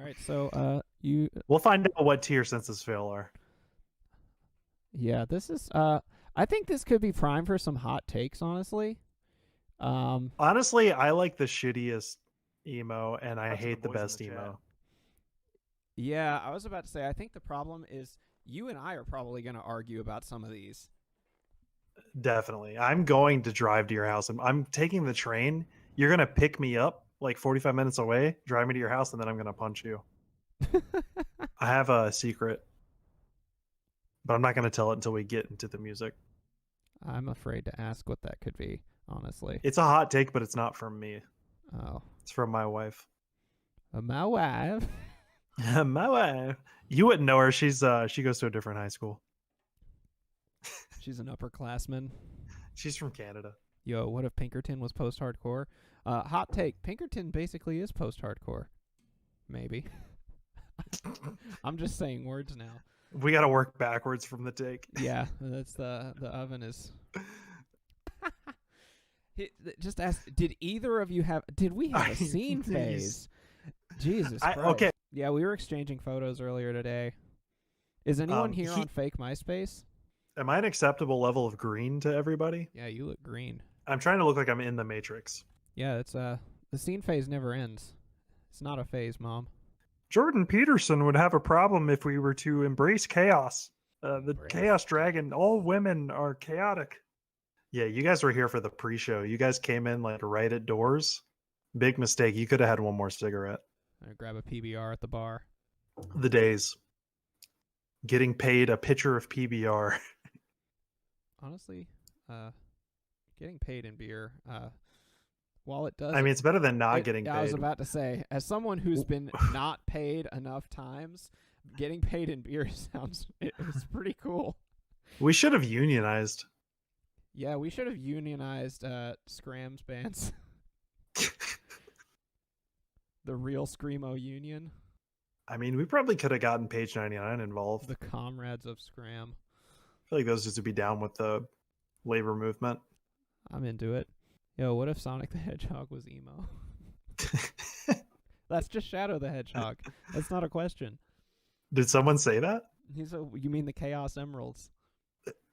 All right, so you We'll find out what tier Census Fail are. yeah, this is I think this could be prime for some hot takes, honestly. Um Honestly, I like the shittiest emo, and I To the hate the boys in the best chat. emo. yeah, I was about to say I think the problem is you and I are probably going to argue about some of these. Definitely. I'm going to drive to your house. I'm taking the train. You're going to pick me up like 45 minutes away, drive me to your house, and then I'm going to punch you. I have a secret, but I'm not going to tell it until we get into the music. I'm afraid to ask what that could be, honestly. It's a hot take, but it's not from me. Oh, It's from my wife. my wife. My wife. You wouldn't know her. She goes to a different high school. She's an upperclassman. She's from Canada. Yo, what if Pinkerton was post-hardcore? Hot take: Pinkerton basically is post-hardcore. Maybe. I'm just saying words now. We got to work backwards from the take. Yeah, that's the oven is. Just ask. Did either of you have? Did we have a scene phase? Jesus Christ. Okay. Yeah, we were exchanging photos earlier today. Is anyone here on fake MySpace? Am I an acceptable level of green to everybody? Yeah, you look green. I'm trying to look like I'm in the Matrix. Yeah, it's the scene phase never ends. It's not a phase, Mom. Jordan Peterson would have a problem if we were to embrace chaos. The Chaos Dragon, all women are chaotic. Yeah, you guys were here for the pre-show. You guys came in like right at doors. Big mistake. You could have had one more cigarette. I grab a PBR at the bar. The days. Getting paid a pitcher of PBR. Honestly, getting paid in beer, while it does, I mean, it's better than not getting paid. I was about to say, as someone who's been not paid enough times, getting paid in beer it's pretty cool. We should have unionized. Yeah, we should have unionized Scrams bands. The real Screamo Union. I mean, we probably could have gotten Page 99 involved. The comrades of Scram. I feel like those just would be down with the labor movement. I'm into it. Yo, what if Sonic the Hedgehog was emo? That's just Shadow the Hedgehog. That's not a question. Did someone say that? You mean the Chaos Emeralds?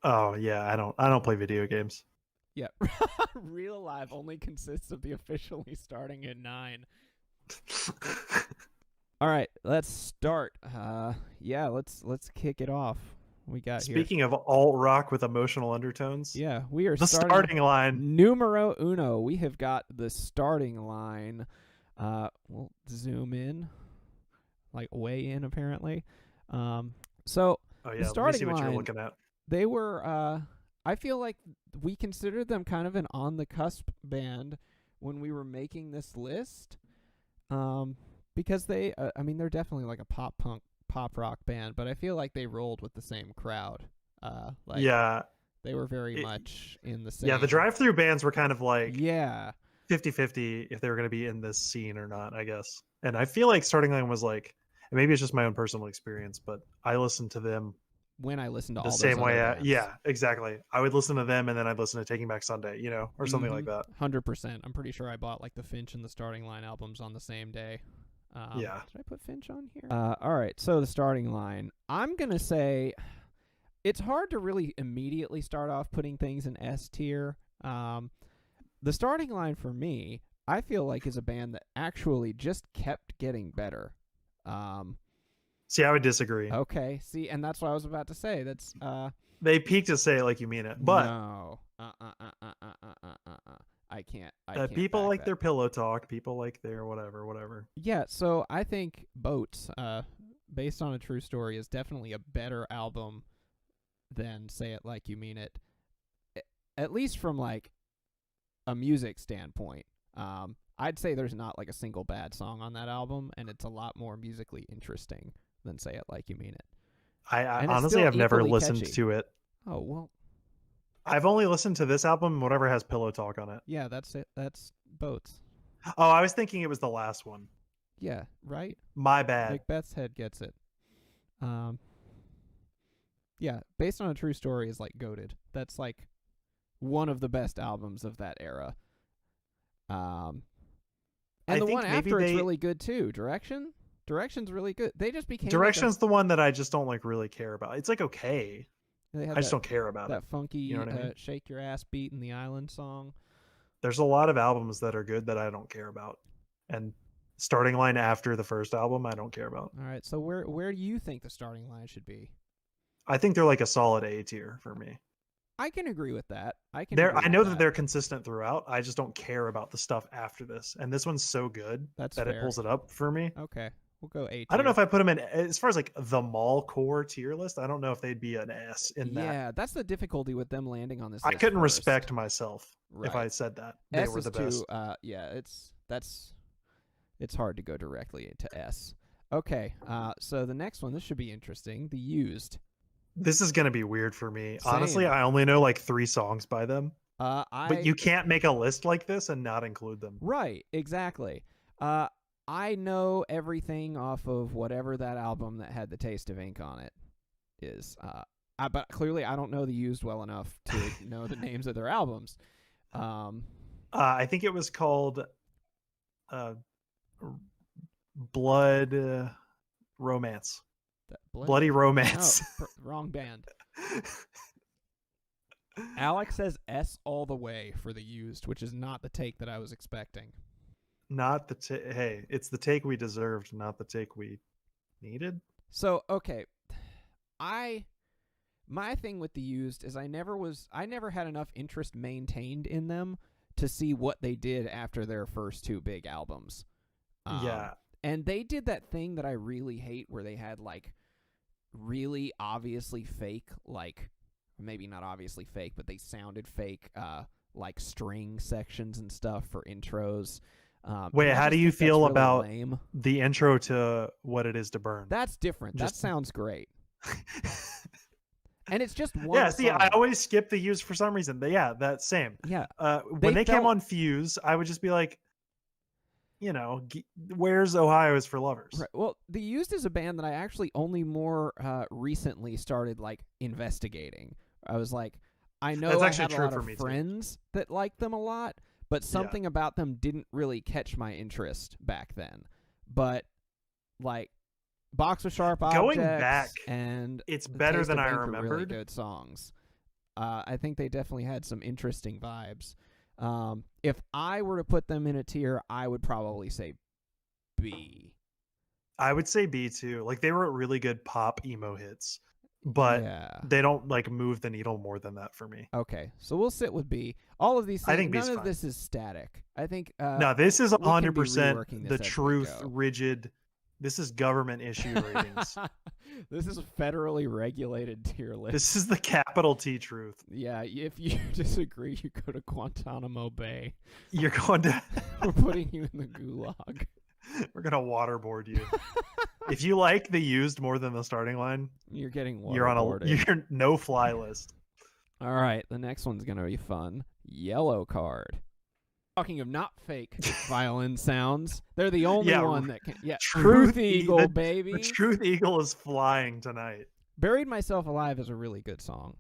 Oh yeah, I don't play video games. Yeah. Real Life only consists of the officially starting at 9. All right, let's start. Yeah, let's kick it off. We got Speaking of alt rock with emotional undertones. Yeah, we are the starting line. Numero uno. We have got the starting line. We'll zoom in, like way in apparently. So the starting let me see what line, you're looking at. They were. I feel like we considered them kind of an on the cusp band when we were making this list. Because they, I mean, they're definitely like a pop punk, pop rock band, but I feel like they rolled with the same crowd. They were very much in the same. Yeah, the drive-through bands were kind of like 50-50 if they were going to be in this scene or not, I guess. And I feel like Starting Line was like, maybe it's just my own personal experience, but I listened to them when I listened to the all same those way. other bands. Yeah, exactly. I would listen to them, and then I'd listen to Taking Back Sunday, or something like that. 100%. I'm pretty sure I bought like the Finch and the Starting Line albums on the same day. Yeah. Did I put Finch on here? All right, so the starting line. I'm going to say it's hard to really immediately start off putting things in S tier. The starting line for me, I feel like, is a band that actually just kept getting better. See, I would disagree. Okay, see, and that's what I was about to say. That's they peaked to say it like you mean it, but no. I can't. People like their pillow talk. People like their whatever. Yeah, so I think Boats, based on a true story, is definitely a better album than Say It Like You Mean It. At least from like a music standpoint. I'd say there's not like a single bad song on that album, and it's a lot more musically interesting than Say It Like You Mean It. I honestly have never listened to it. Oh, well. I've only listened to this album, whatever has pillow talk on it. Yeah, that's it. That's Boats. Oh, I was thinking it was the last one. Yeah, right? My bad. Macbeth's Head gets it. Yeah, Based on a True Story is like goated. That's like one of the best albums of that era. And the one after it's really good too. Direction? Direction's really good. They just became Direction's the one that I just don't like really care about. It's like okay. They I just don't care about that it. funky You know what I mean? Shake Your Ass beat in the Island song. There's a lot of albums that are good that I don't care about. And Starting Line after the first album, I don't care about. All right, so where do you think the starting line should be? I think they're like a solid A tier for me. I can agree with that. I know that they're consistent throughout. I just don't care about the stuff after this. And this one's so good that it pulls it up for me. Okay. We'll go A tier. I don't know if I put them in as far as like the Mallcore tier list. I don't know if they'd be an S in that. Yeah, that's the difficulty with them landing on this I list couldn't first. respect myself if I said that. They S were the best. Yeah, it's hard to go directly into S. Okay, so the next one, this should be interesting. The Used. This is gonna be weird for me. Same. Honestly, I only know like 3 songs by them. But you can't make a list like this and not include them. Right, exactly. I know everything off of whatever that album that had the Taste of Ink on it is. But clearly I don't know the Used well enough to know the names of their albums. I think it was called Blood Romance. Bloody Romance. No, wrong band. Alex says S all the way for the Used, which is not the take that I was expecting. Not the hey, it's the take we deserved, not the take we needed. So, okay. My thing with the Used is I never had enough interest maintained in them to see what they did after their first 2 big albums. Yeah. And they did that thing that I really hate where they had like really obviously fake, like maybe not obviously fake, but they sounded fake, like string sections and stuff for intros. Wait, how do you feel really about lame. The intro to What It Is to Burn? That's different. That sounds great. And it's just one Yeah, see, song. I always skip the Used for some reason. Yeah, that same. Yeah. When they came on Fuse, I would just be like, you know, where's Ohio is for Lovers? Right. Well, the Used is a band that I actually only more recently started like investigating. I was like, I know I had a lot of friends that liked them a lot, but something about them didn't really catch my interest back then. But like Box of Sharp Objects, going back, and it's better than I remembered. Really good songs. I think they definitely had some interesting vibes. If I were to put them in a tier, I would probably say B. I would say B too. Like they were really good pop emo hits, but they don't like move the needle more than that for me. Okay, so we'll sit with B. All of these things, I think none of this is static. I think no, this is 100% the truth, rigid. This is government issue ratings. This is a federally regulated tier list. This is the capital T truth. Yeah, if you disagree, you go to Guantanamo Bay. You're going to... We're putting you in the gulag. We're going to waterboard you. If you like the Used more than the Starting Line, you're getting waterboarded. You're no-fly list. All right, the next one's going to be fun. Yellow Card. Talking of not fake violin sounds, they're the only one that can. Yeah, Truth Eagle, baby. The Truth Eagle is flying tonight. Buried Myself Alive is a really good song.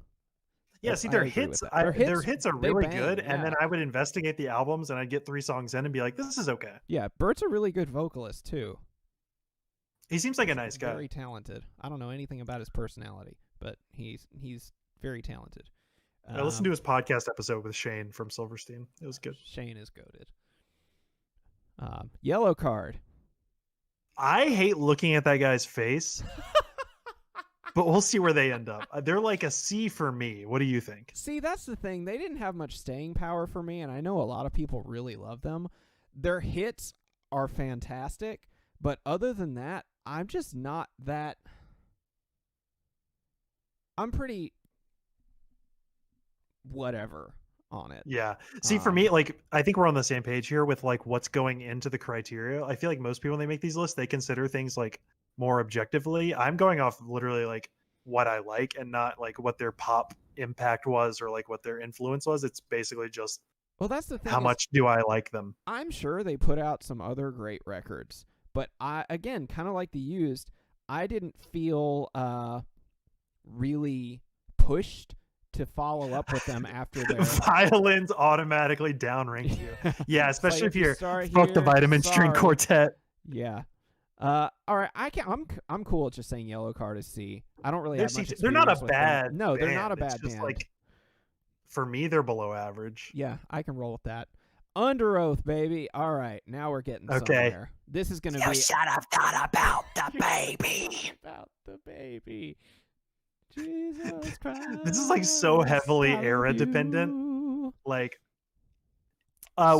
Yeah, see, their hits are really good, and then I would investigate the albums, and I'd get 3 songs in and be like, this is okay. Yeah, Bert's a really good vocalist, too. He seems like a nice guy. Very talented. I don't know anything about his personality, but he's very talented. I listened to his podcast episode with Shane from Silverstein. It was good. Shane is goated. Yellow Card. I hate looking at that guy's face, but we'll see where they end up. They're like a C for me. What do you think? See, that's the thing. They didn't have much staying power for me, and I know a lot of people really love them. Their hits are fantastic, but other than that, I'm just not that... I'm pretty... whatever on it. Yeah. See, for me, like, I think we're on the same page here with like what's going into the criteria. I feel like most people, when they make these lists, they consider things like more objectively. I'm going off literally like what I like and not like what their pop impact was or like what their influence was. It's basically just, well, that's the thing. How much do I like them? I'm sure they put out some other great records, but I, again, kind of like the Used, I didn't feel really pushed to follow up with them after their violins automatically downrank you. Yeah, especially like if you're fuck the Vitamin String Quartet. Yeah. All right, I'm cool with just saying Yellow Card is C. I don't really have much They're not a experience with them. bad No, they're not a band. It's bad just band. like, for me, they're below average. Yeah, I can roll with that. Under Oath, baby. All right, now we're getting Okay. somewhere. This is gonna be should have thought about the baby. about the baby. Jesus Christ. This is like so heavily I love era dependent. you. Like,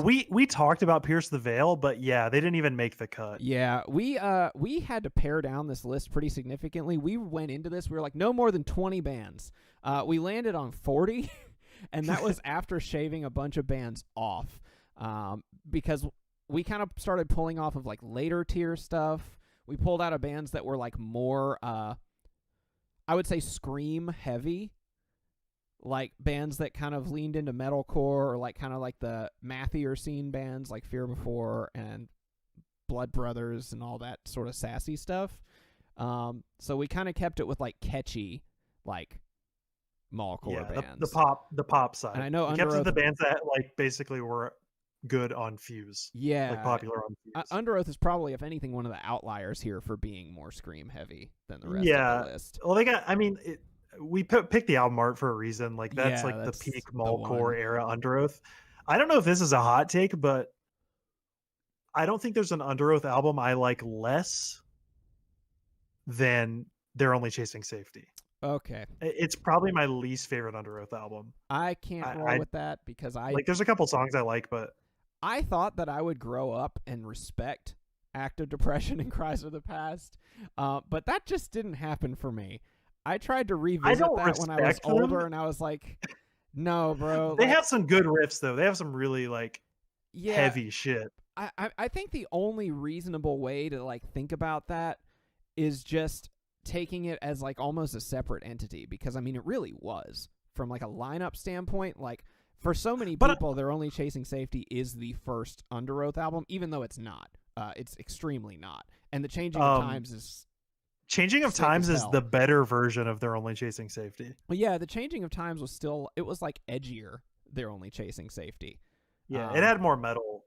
we talked about Pierce the Veil, but yeah, they didn't even make the cut. Yeah, we had to pare down this list pretty significantly. We went into this, we were like, no more than 20 bands. We landed on 40, and that was after shaving a bunch of bands off, because we kind of started pulling off of like later tier stuff. We pulled out of bands that were like more, I would say, scream heavy. Like bands that kind of leaned into metalcore, or like kind of like the mathier scene bands like Fear Before and Blood Brothers and all that sort of sassy stuff. So we kind of kept it with like catchy, like Mallcore bands. The pop side. And I know we Under kept it Oath, the bands that like basically were good on Fuse. yeah, Like popular on Fuse. Under Oath is probably, if anything, one of the outliers here for being more scream heavy than the rest Yeah. of the list. Well, they got. I mean, we picked the album art for a reason. Like that's Yeah, like that's the peak the Mallcore one. era Under Oath. I don't know if this is a hot take, but I don't think there's an Under Oath album I like less than They're Only Chasing Safety. Okay, It's probably my least favorite Under Oath album. I can't roll with that because like. There's a couple songs I like, but I thought that I would grow up and respect Active Depression and Cries of the Past, but that just didn't happen for me. I tried to revisit that when I was respect them. older, and I was like, no, bro. They like, have some good riffs, though. They have some really like heavy shit. I think the only reasonable way to like think about that is just taking it as like almost a separate entity, because I mean it really was, from like a lineup standpoint. Like for so many people, They're Only Chasing Safety is the first Under Oath album, even though it's not. It's extremely not. And the Changing of Times is Changing of sick Times as is hell. the better version of They're Only Chasing Safety. Well, yeah, the Changing of Times was still, it was like edgier. They're Only Chasing Safety. Yeah, it had more metal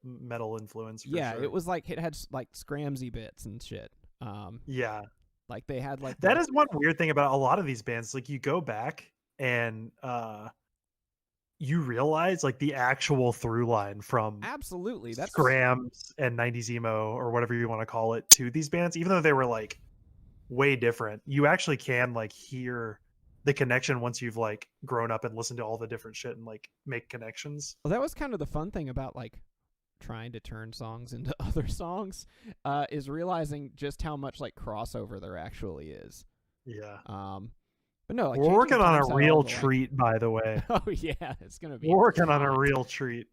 influence. For Yeah, sure. it was like, it had like scramsy bits and shit. Yeah, like they had like that is one weird thing about a lot of these bands. Like you go back and you realize like the actual through line from absolutely that's Scrams and 90s emo or whatever you want to call it to these bands, even though they were like way different. You actually can like hear the connection once you've like grown up and listened to all the different shit and like make connections. Well, that was kind of the fun thing about like trying to turn songs into other songs, is realizing just how much like crossover there actually is. Yeah. But no, like we're working on a real treat, by the way. Oh yeah, it's gonna be. We're working on a real treat.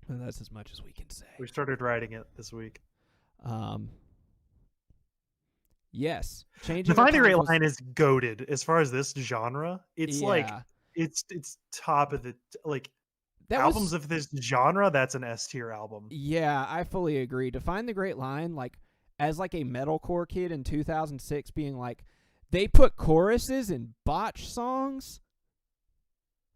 And that's as much as we can say. We started writing it this week. Yes, Changing Define the Great Line is goated as far as this genre. It's like it's top of the like albums of this genre. That's an S tier album. Yeah, I fully agree. Define the Great Line, like as like a metalcore kid in 2006, being like, they put choruses in botch songs.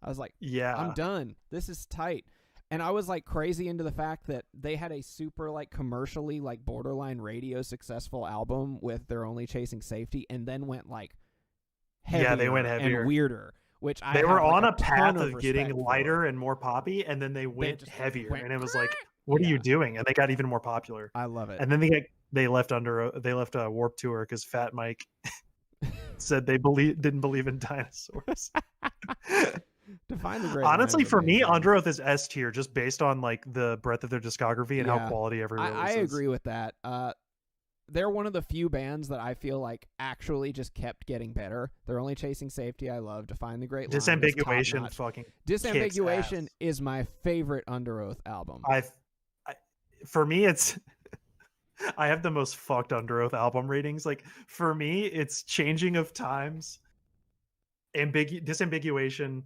I was like, yeah, I'm done. This is tight. And I was like crazy into the fact that they had a super like commercially like borderline radio successful album with They're Only Chasing Safety, and then went like heavier, yeah, they went heavier and weirder. Which they were on a path of getting lighter and more poppy, and then they went heavier, and it was like, what are you doing? And they got even more popular. I love it. And then they left a Warped Tour because Fat Mike said they didn't believe in dinosaurs. Define the Great Honestly, Line for me, Under Oath is S tier just based on like the breadth of their discography and how quality every release is. I agree with that. They're one of the few bands that I feel like actually just kept getting better. They're Only Chasing Safety. I love. Define the Great Line. Disambiguation fucking Disambiguation is my favorite Under Oath album. For me, it's I have the most fucked Under Oath album ratings. Like for me, it's Changing of Times, Disambiguation,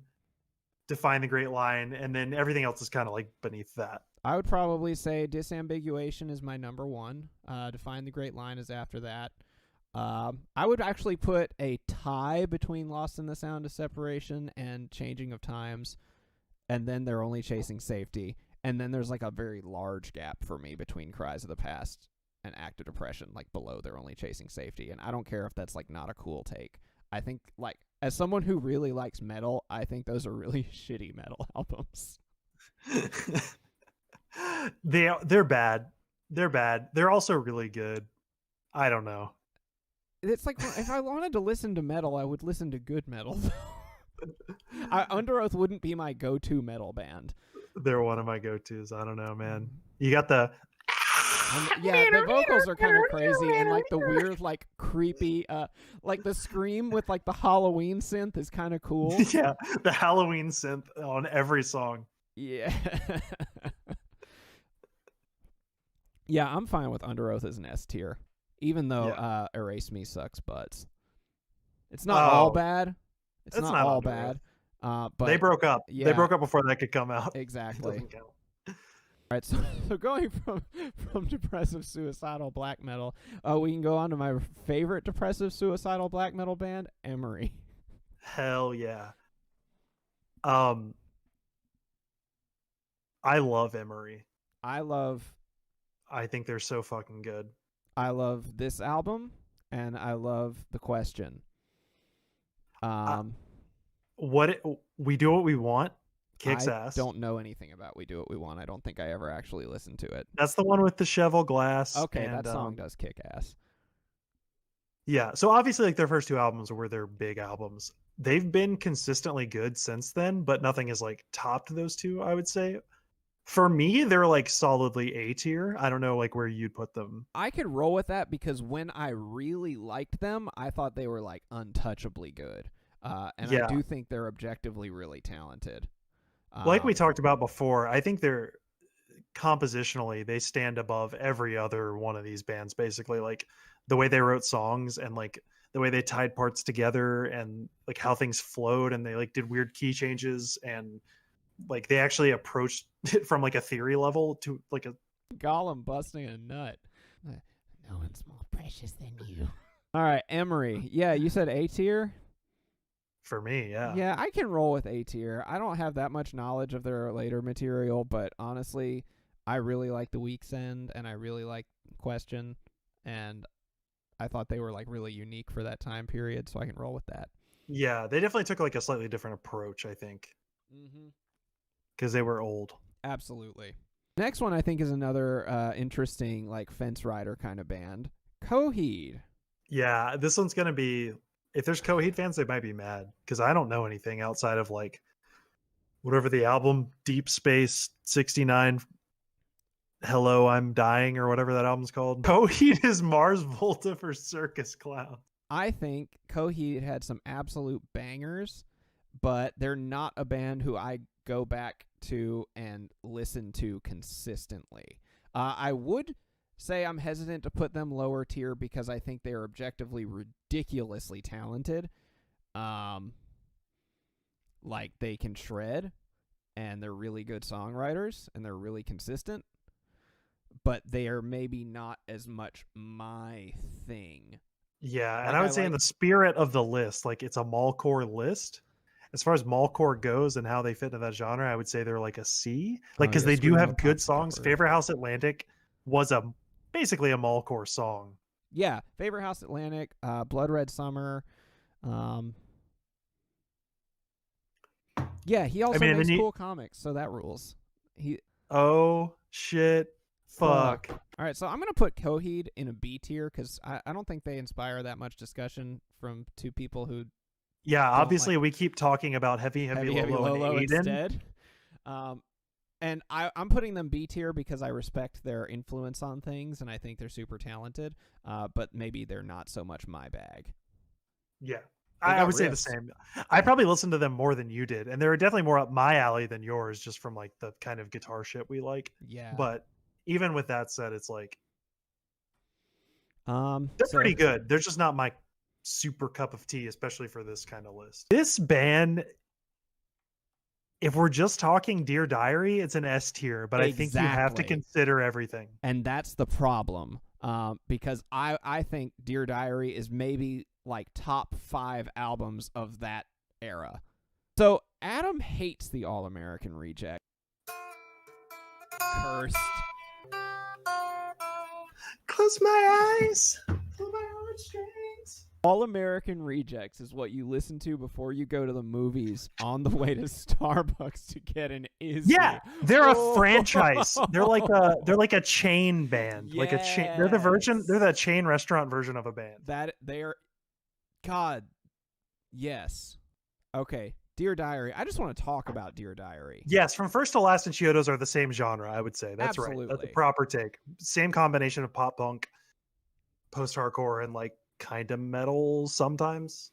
Define the Great Line, and then everything else is kind of like beneath that. I would probably say Disambiguation is my number one. Define the Great Line is after that. I would actually put a tie between Lost in the Sound of Separation and Changing of Times, and then They're Only Chasing Safety. And then there's like a very large gap for me between Cries of the Past an act of depression, like below They're Only Chasing Safety. And I don't care if that's like not a cool take. I think like as someone who really likes metal, I think those are really shitty metal albums. They're bad. They're bad. They're also really good. I don't know. It's like if I wanted to listen to metal, I would listen to good metal. Under Oath wouldn't be my go-to metal band. They're one of my go-tos. I don't know, man. You got the yeah, the vocals are kind of crazy, and like the weird, like creepy, like the scream with like the Halloween synth is kind of cool. yeah, the Halloween synth on every song. Yeah. Yeah, I'm fine with Under Oath as an S tier, even though Erase Me sucks butts. It's not all bad. It's not all bad. But they broke up. Yeah, they broke up before that could come out. Exactly. All right, so going from depressive suicidal black metal, we can go on to my favorite depressive suicidal black metal band, Emery. Hell yeah. I love Emery. I think they're so fucking good. I love this album, and I love The Question. We Do What We Want kicks ass. I don't know anything about We Do What We Want. I don't think I ever actually listened to it. That's the one with the Cheval Glass. Okay, that song does kick ass. Yeah, so obviously like their first two albums were their big albums. They've been consistently good since then, but nothing has like topped those two, I would say. For me, they're like solidly A tier. I don't know like where you'd put them. I could roll with that because when I really liked them, I thought they were like untouchably good. And I do think they're objectively really talented. Like we talked about before, I think they're compositionally, they stand above every other one of these bands, basically. Like the way they wrote songs and like the way they tied parts together and like how things flowed, and they like did weird key changes, and like they actually approached it from like a theory level to like a Gollum busting a nut. No one's more precious than you. All right, Emery. Yeah, you said A tier? For me, yeah. Yeah, I can roll with A tier. I don't have that much knowledge of their later material, but honestly, I really like The Week's End, and I really like Question, and I thought they were like really unique for that time period, so I can roll with that. Yeah, they definitely took like a slightly different approach, I think. Because they were old. Absolutely. Next one I think is another interesting like fence rider kind of band, Coheed. Yeah, this one's gonna be. If there's Coheed fans, they might be mad because I don't know anything outside of like whatever the album Deep Space 69 Hello I'm Dying or whatever that album's called. Coheed is Mars Volta for circus clown. I think Coheed had some absolute bangers, but they're not a band who I go back to and listen to consistently. I would say I'm hesitant to put them lower tier because I think they are objectively ridiculously talented. Like they can shred, and they're really good songwriters, and they're really consistent, but they are maybe not as much my thing. Yeah, Like, and I would say in the spirit of the list, like it's a Mallcore list. As far as Mallcore goes and how they fit into that genre, I would say they're like a C. Like because they do have good songs. Favorite House Atlantic was basically a Mallcore song. Yeah, Favorite House Atlantic, Blood Red Summer. Yeah, he also makes cool comics, so that rules. Oh shit. Fuck. All right, so I'm going to put Coheed in a B tier because I don't think they inspire that much discussion from two people who... Yeah, obviously we keep talking about Heavy Lolo and Aiden. Instead. And I'm putting them B tier because I respect their influence on things, and I think they're super talented, but maybe they're not so much my bag. Yeah, I would say the same. I probably listened to them more than you did, and they were definitely more up my alley than yours, just from like the kind of guitar shit we like. Yeah. But even with that said, it's like they're pretty good. They're just not my super cup of tea, especially for this kind of list. This band, if we're just talking Dear Diary, it's an S tier, but I think you have to consider everything. And that's the problem, because I think Dear Diary is maybe like top 5 albums of that era. So Adam hates the All-American Reject. Cursed. Close my eyes. Pull my heartstrings. All American Rejects is what you listen to before you go to the movies on the way to Starbucks to get an Izzy. Yeah, they're Oh. a franchise. They're like a chain band. Like a chain. They're the chain restaurant version of a band. That they're God. Yes. Okay. Dear Diary. I just want to talk about Dear Diary. Yes, from first to last and Chiodos are the same genre, I would say. That's right. That's Absolutely. a proper take. Same combination of pop punk, post-hardcore, and like kind of metal sometimes.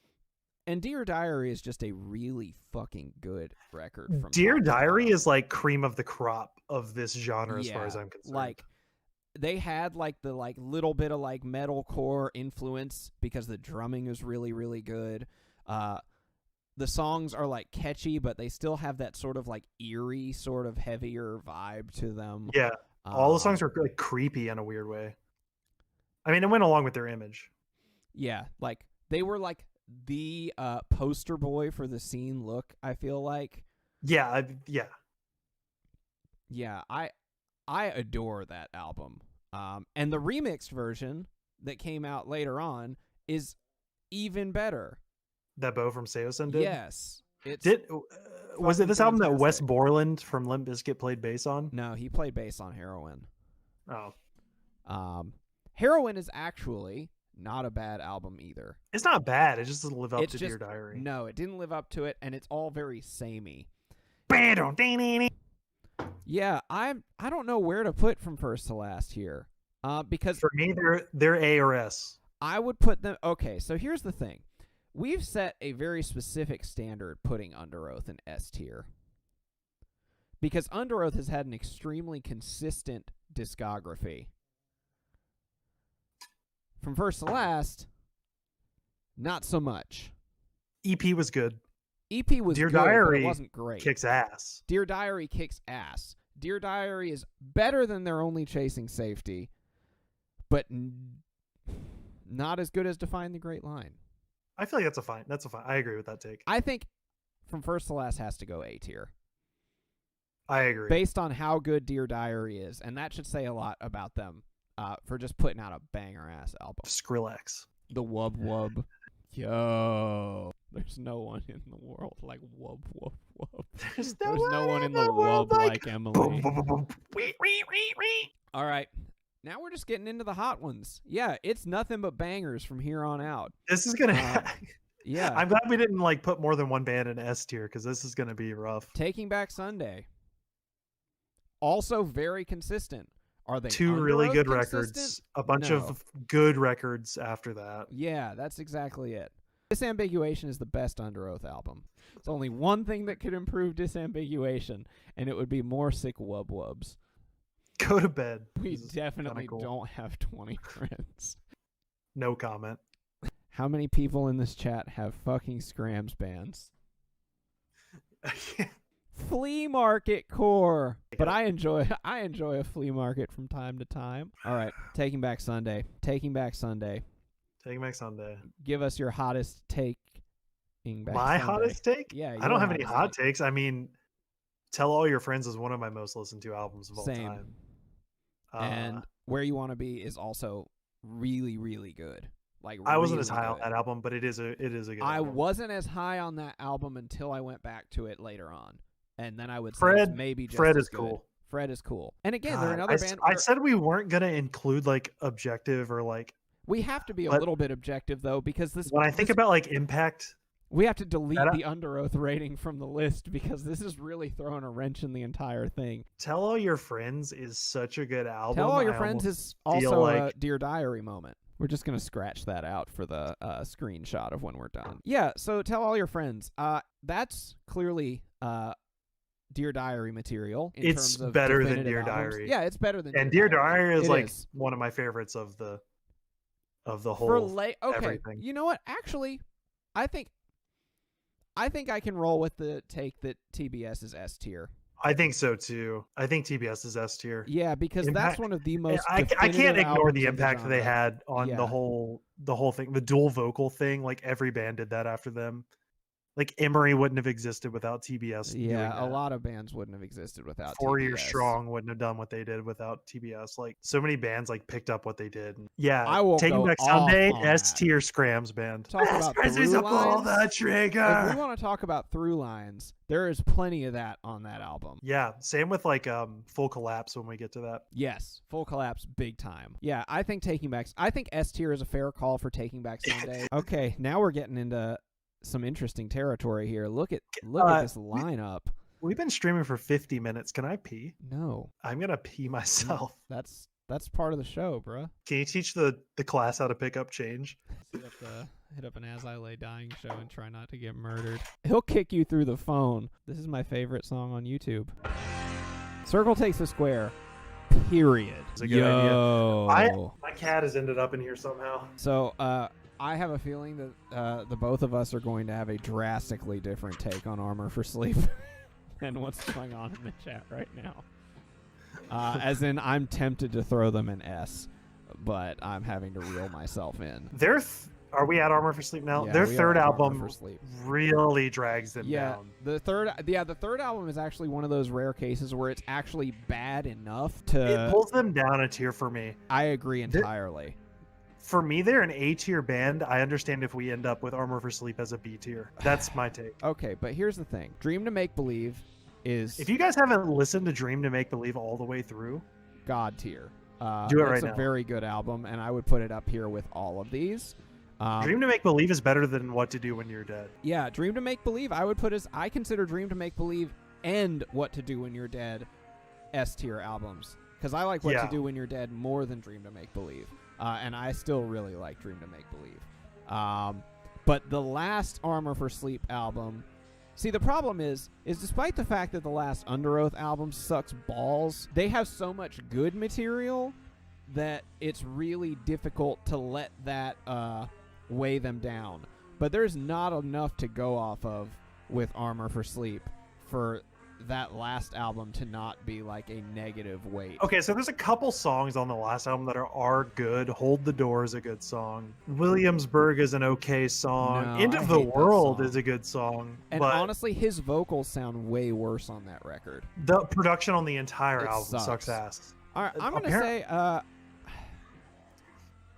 And Dear Diary is just a really fucking good record. From Dear top to Diary bottom. is like cream of the crop of this genre as far as I'm concerned. Like they had like the like little bit of like metalcore influence because the drumming is really, really good. The songs are like catchy, but they still have that sort of like eerie, sort of heavier vibe to them. Yeah, all the songs are like creepy in a weird way. I mean, it went along with their image. Yeah, like they were like the poster boy for the scene look, I feel like. Yeah. Yeah, I adore that album. And the remixed version that came out later on is even better. That Bo from Seosin did? Yes. Was it this album that Wes fantastic. Borland from Limp Bizkit played bass on? No, he played bass on Heroin. Oh. Heroin is actually not a bad album either. It's not bad. It just doesn't live up It's to just- Dear Diary. No, it didn't live up to it, and it's all very samey. Yeah, I don't know where to put From First to Last here. Because For me, they're A or S. I would put them. Okay, so here's the thing. We've set a very specific standard putting Under Oath in S tier. Because Under Oath has had an extremely consistent discography. From First to Last, not so much. EP was good. EP was Dear good, but Diary it wasn't great. Kicks ass. Dear Diary kicks ass. Dear Diary is better than They're Only Chasing Safety, but not as good as Define the Great Line. I feel like that's a fine. I agree with that take. I think From First to Last has to go A tier. I agree. Based on how good Dear Diary is, and that should say a lot about them for just putting out a banger-ass album. Skrillex. The Wub Wub. Yo. There's no one in the world like Wub Wub Wub. There's no one in the world wub like Emily. Wee. All right. Now we're just getting into the hot ones. Yeah, it's nothing but bangers from here on out. This is gonna. Yeah. I'm glad we didn't like put more than one band in S tier because this is gonna be rough. Taking Back Sunday. Also very consistent. Are they Two Under really Oath good consistent? records, a bunch No. of good records after that. Yeah, that's exactly it. Disambiguation is the best Under Oath album. There's only one thing that could improve Disambiguation, and it would be more sick wub wubs. Go to bed. We This is definitely kinda cool. don't have 20 friends. No comment. How many people in this chat have fucking Scrams bands? Flea market core. But I enjoy a flea market from time to time. All right, Taking Back Sunday. Taking Back Sunday. Taking Back Sunday. Give us your hottest take. My hottest take? Yeah, I don't have any hottest hot take. takes. I mean, Tell All Your Friends is one of my most listened to albums of all Same. time. And Where You Want to Be is also really, really good. Like I wasn't really as high on good. that album, but it is a good I album. wasn't as high on that album until I went back to it later on, and then I would say Fred- it's maybe just Fred as is good. cool. Fred is cool. And again, they're God, another band. I said we weren't gonna include like objective or like We have to be a but- little bit objective though, because this. when I think this- about like impact. we have to delete that- the Under Oath rating from the list because this is really throwing a wrench in the entire thing. Tell All Your Friends is such a good album. Tell All Your I Friends almost is feel also like a Dear Diary moment. We're just gonna scratch that out for the screenshot of when we're done. Yeah, so Tell All Your Friends. That's clearly Dear Diary material. In It's terms of better than definitive Dear albums. Diary. Yeah, it's better than. and Dear Diary is It like is. one of my favorites of the whole Okay, everything. you know what? Actually, I think I can roll with the take that TBS is S tier. I think so too. I think TBS is S tier. Yeah, because that's Impact- one of the most. I can't definitive ignore albums the of impact they genre. had on Yeah. the whole thing, the dual vocal thing. Like every band did that after them. Like Emery wouldn't have existed without TBS. doing Yeah, a that. lot of bands wouldn't have existed without 4 TBS. Years Strong wouldn't have done what they did without TBS. Like so many bands like picked up what they did. Yeah, I will Taking go Back off Sunday, on S that. tier Scrams band. Talk about Press through pull lines. the If we trigger. want to talk about through lines, there is plenty of that on that album. Yeah, same with like Full Collapse when we get to that. Yes, Full Collapse, big time. Yeah, I think I think S tier is a fair call for Taking Back Sunday. Okay, now we're getting into some interesting territory here. Look at this lineup. We've been streaming for 50 minutes. Can I pee? No, I'm gonna pee myself. that's part of the show, bruh. Can you teach the class how to pick up change? Hit up an As I Lay Dying show and try not to get murdered. He'll kick you through the phone. This is my favorite song on YouTube. Circle Takes a Square. Period. It's a good idea. Yo. My cat has ended up in here somehow. So, I have a feeling that the both of us are going to have a drastically different take on Armor for Sleep than what's going on in the chat right now. As in, I'm tempted to throw them an S, but I'm having to reel myself in. Are we at Armor for Sleep now? Yeah, Their we third are at Armor album for Sleep. really drags them down. The third album is actually one of those rare cases where it's actually bad enough to. It pulls them down a tier for me. I agree entirely. For me, they're an A tier band. I understand if we end up with Armor for Sleep as a B tier. That's my take. Okay, but here's the thing: Dream to Make Believe is If you guys haven't listened to Dream to Make Believe all the way through, God tier. Do it it's right a now. very good album, and I would put it up here with all of these. Dream to Make Believe is better than What to Do When You're Dead. Yeah, Dream to Make Believe, I consider Dream to Make Believe and What to Do When You're Dead S tier albums. Because I like What to Do When You're Dead more than Dream to Make Believe. And I still really like Dream to Make Believe. But the last Armor for Sleep album, see, the problem is despite the fact that the last Under Oath album sucks balls, they have so much good material that it's really difficult to let that weigh them down. But there's not enough to go off of with Armor for Sleep for that last album to not be like a negative weight. Okay, so there's a couple songs on the last album that are good. Hold the Door is a good song. Williamsburg is an okay song. No, End I of the hate that World song. is a good song. And but honestly, his vocals sound way worse on that record. the production on the entire It album sucks. sucks ass. All right, I'm going to Apparent- say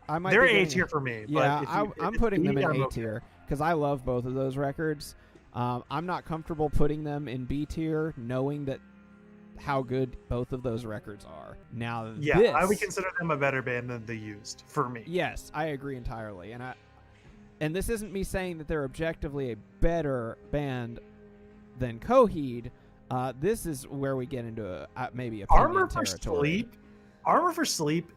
I might They're be A getting- tier for me. Yeah, but if I'm it's putting B, them in I'm A okay. tier because I love both of those records. I'm not comfortable putting them in B tier, knowing that how good both of those records are. Now, Yeah, this, I would consider them a better band than The Used for me. Yes, I agree entirely, and this isn't me saying that they're objectively a better band than Coheed. This is where we get into maybe opinion Armor for territory. Sleep. Armor for Sleep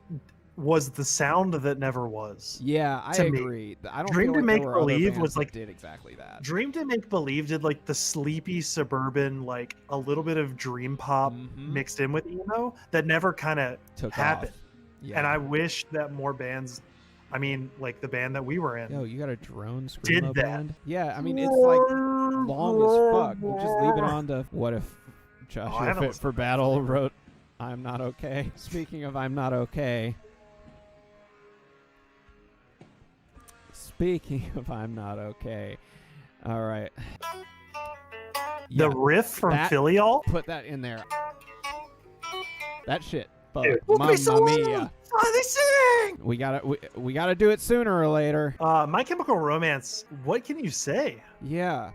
was the sound that never was. Yeah, I to me. agree. I don't Dream feel to like there Make were other Believe bands was that like- did exactly that. Dream to Make Believe did like the sleepy suburban, like a little bit of dream pop Mhm. mixed in with emo that never kind of Took happened. off. Yeah. And I wish that more bands, I mean, like the band that we were in, Yo, you got a drone Did screamo that. band? Yeah, I mean it's like long as fuck. We'll just leave it on to what if I Joshua haven't Fit listened for to that Battle song. wrote I'm Not Okay. Speaking of I'm Not Okay. Speaking of I'm Not Okay. All right. The riff from that- Filial. Put that in there. That shit. Fuck. Dude, won't be Mamma so long. mia. Oh, they sing. We gotta do it sooner or later. My Chemical Romance. What can you say? Yeah.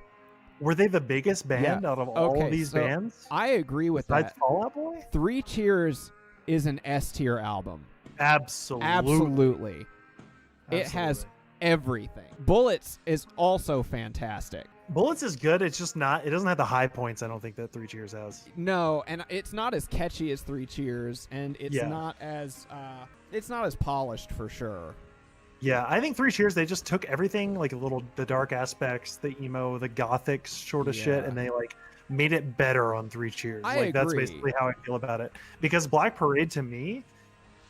Were they the biggest band out of all Okay, of these so bands? I agree with Besides that. Fall Out Boy? Three Cheers is an S tier album. Absolutely. Absolutely. It has everything. Bullets is also fantastic. Bullets is good. It's just not. It doesn't have the high points. I don't think that Three Cheers has. No, and it's not as catchy as Three Cheers, and it's Yeah. not as polished for sure. Yeah, I think Three Cheers. They just took everything, like the dark aspects, the emo, the gothic sort of shit, Yeah. and they like made it better on Three Cheers. I Like that's agree. basically how I feel about it. Because Black Parade to me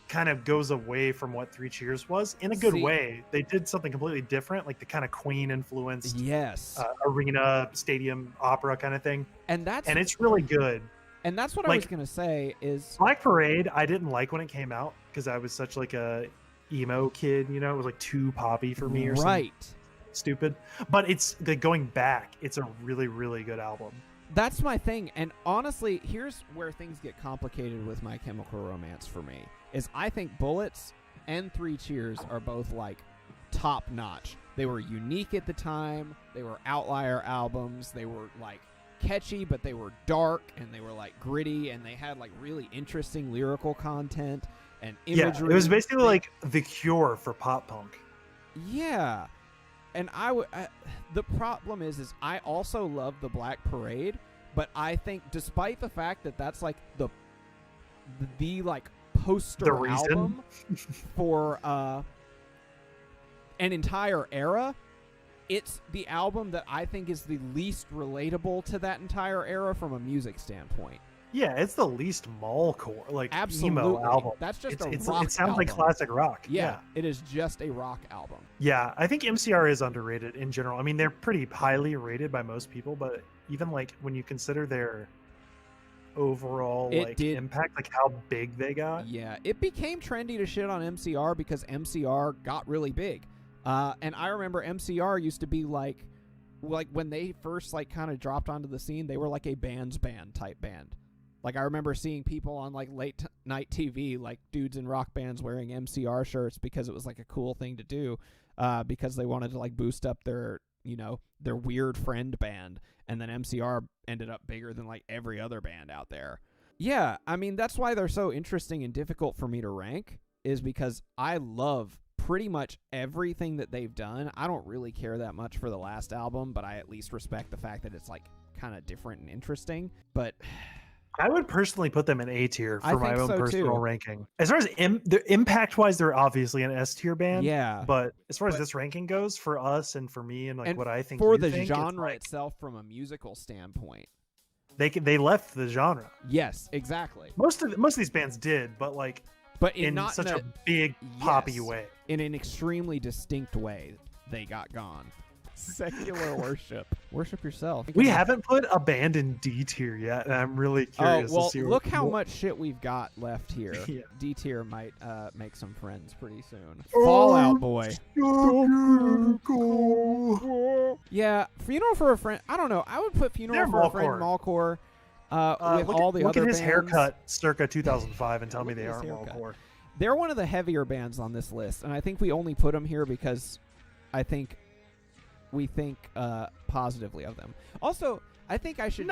kind of goes away from what Three Cheers was in a good See- way. They did something completely different, like the kind of Queen influenced Yes, arena, stadium, opera kind of thing, and it's really good. what I was like- gonna say is Black Parade, I didn't like when it came out because I was such like a emo kid, you know, it was like too poppy for me or something. right. stupid. But it's going back. It's a really, really good album. That's my thing. And honestly, here's where things get complicated with My Chemical Romance for me, is I think Bullets and Three Cheers are both like top notch. They were unique at the time. They were outlier albums. They were like catchy, but they were dark and they were like gritty, and they had like really interesting lyrical content and imagery. Yeah, it was basically like the Cure for pop punk. Yeah. And the problem is I also love the Black Parade, but I think despite the fact that that's like the like poster album for an entire era, it's the album that I think is the least relatable to that entire era from a music standpoint. Yeah, it's the least mallcore, like Absolutely. emo album. That's just a rock it sounds like album. classic rock. Yeah, it is just a rock album. Yeah, I think MCR is underrated in general. I mean, they're pretty highly rated by most people, but even like when you consider their overall impact, like how big they got. Yeah, it became trendy to shit on MCR because MCR got really big. And I remember MCR used to be like when they first like kind of dropped onto the scene, they were like a band's band type band. Like I remember seeing people on like late night TV, like dudes in rock bands wearing MCR shirts because it was like a cool thing to do, because they wanted to like boost up their weird friend band. And then MCR ended up bigger than like every other band out there. Yeah, I mean, that's why they're so interesting and difficult for me to rank, is because I love pretty much everything that they've done. I don't really care that much for the last album, but I at least respect the fact that it's like kind of different and interesting. But I would personally put them in A tier for my own personal too. ranking. As far as impact wise, they're obviously an S tier band. Yeah. But as far as this ranking goes, for us and for me and like what I think for you the think, genre like, itself from a musical standpoint, they left the genre. Yes, exactly. Most of these bands did, but like in not such in a big poppy way. In an extremely distinct way, they got gone. Secular worship. Worship yourself. We haven't put a band in D tier yet, and I'm really curious to see. Look how much shit we've got left here. Yeah. D tier might make some friends pretty soon. Fallout Boy. Yeah, Funeral for a Friend. I don't know. I would put Funeral for a Friend, Mallcore, with all the other bands. Look at his haircut circa 2005 and tell me they aren't Mallcore. They're one of the heavier bands on this list, and I think we only put them here because I think we think positively of them. Also, I think I should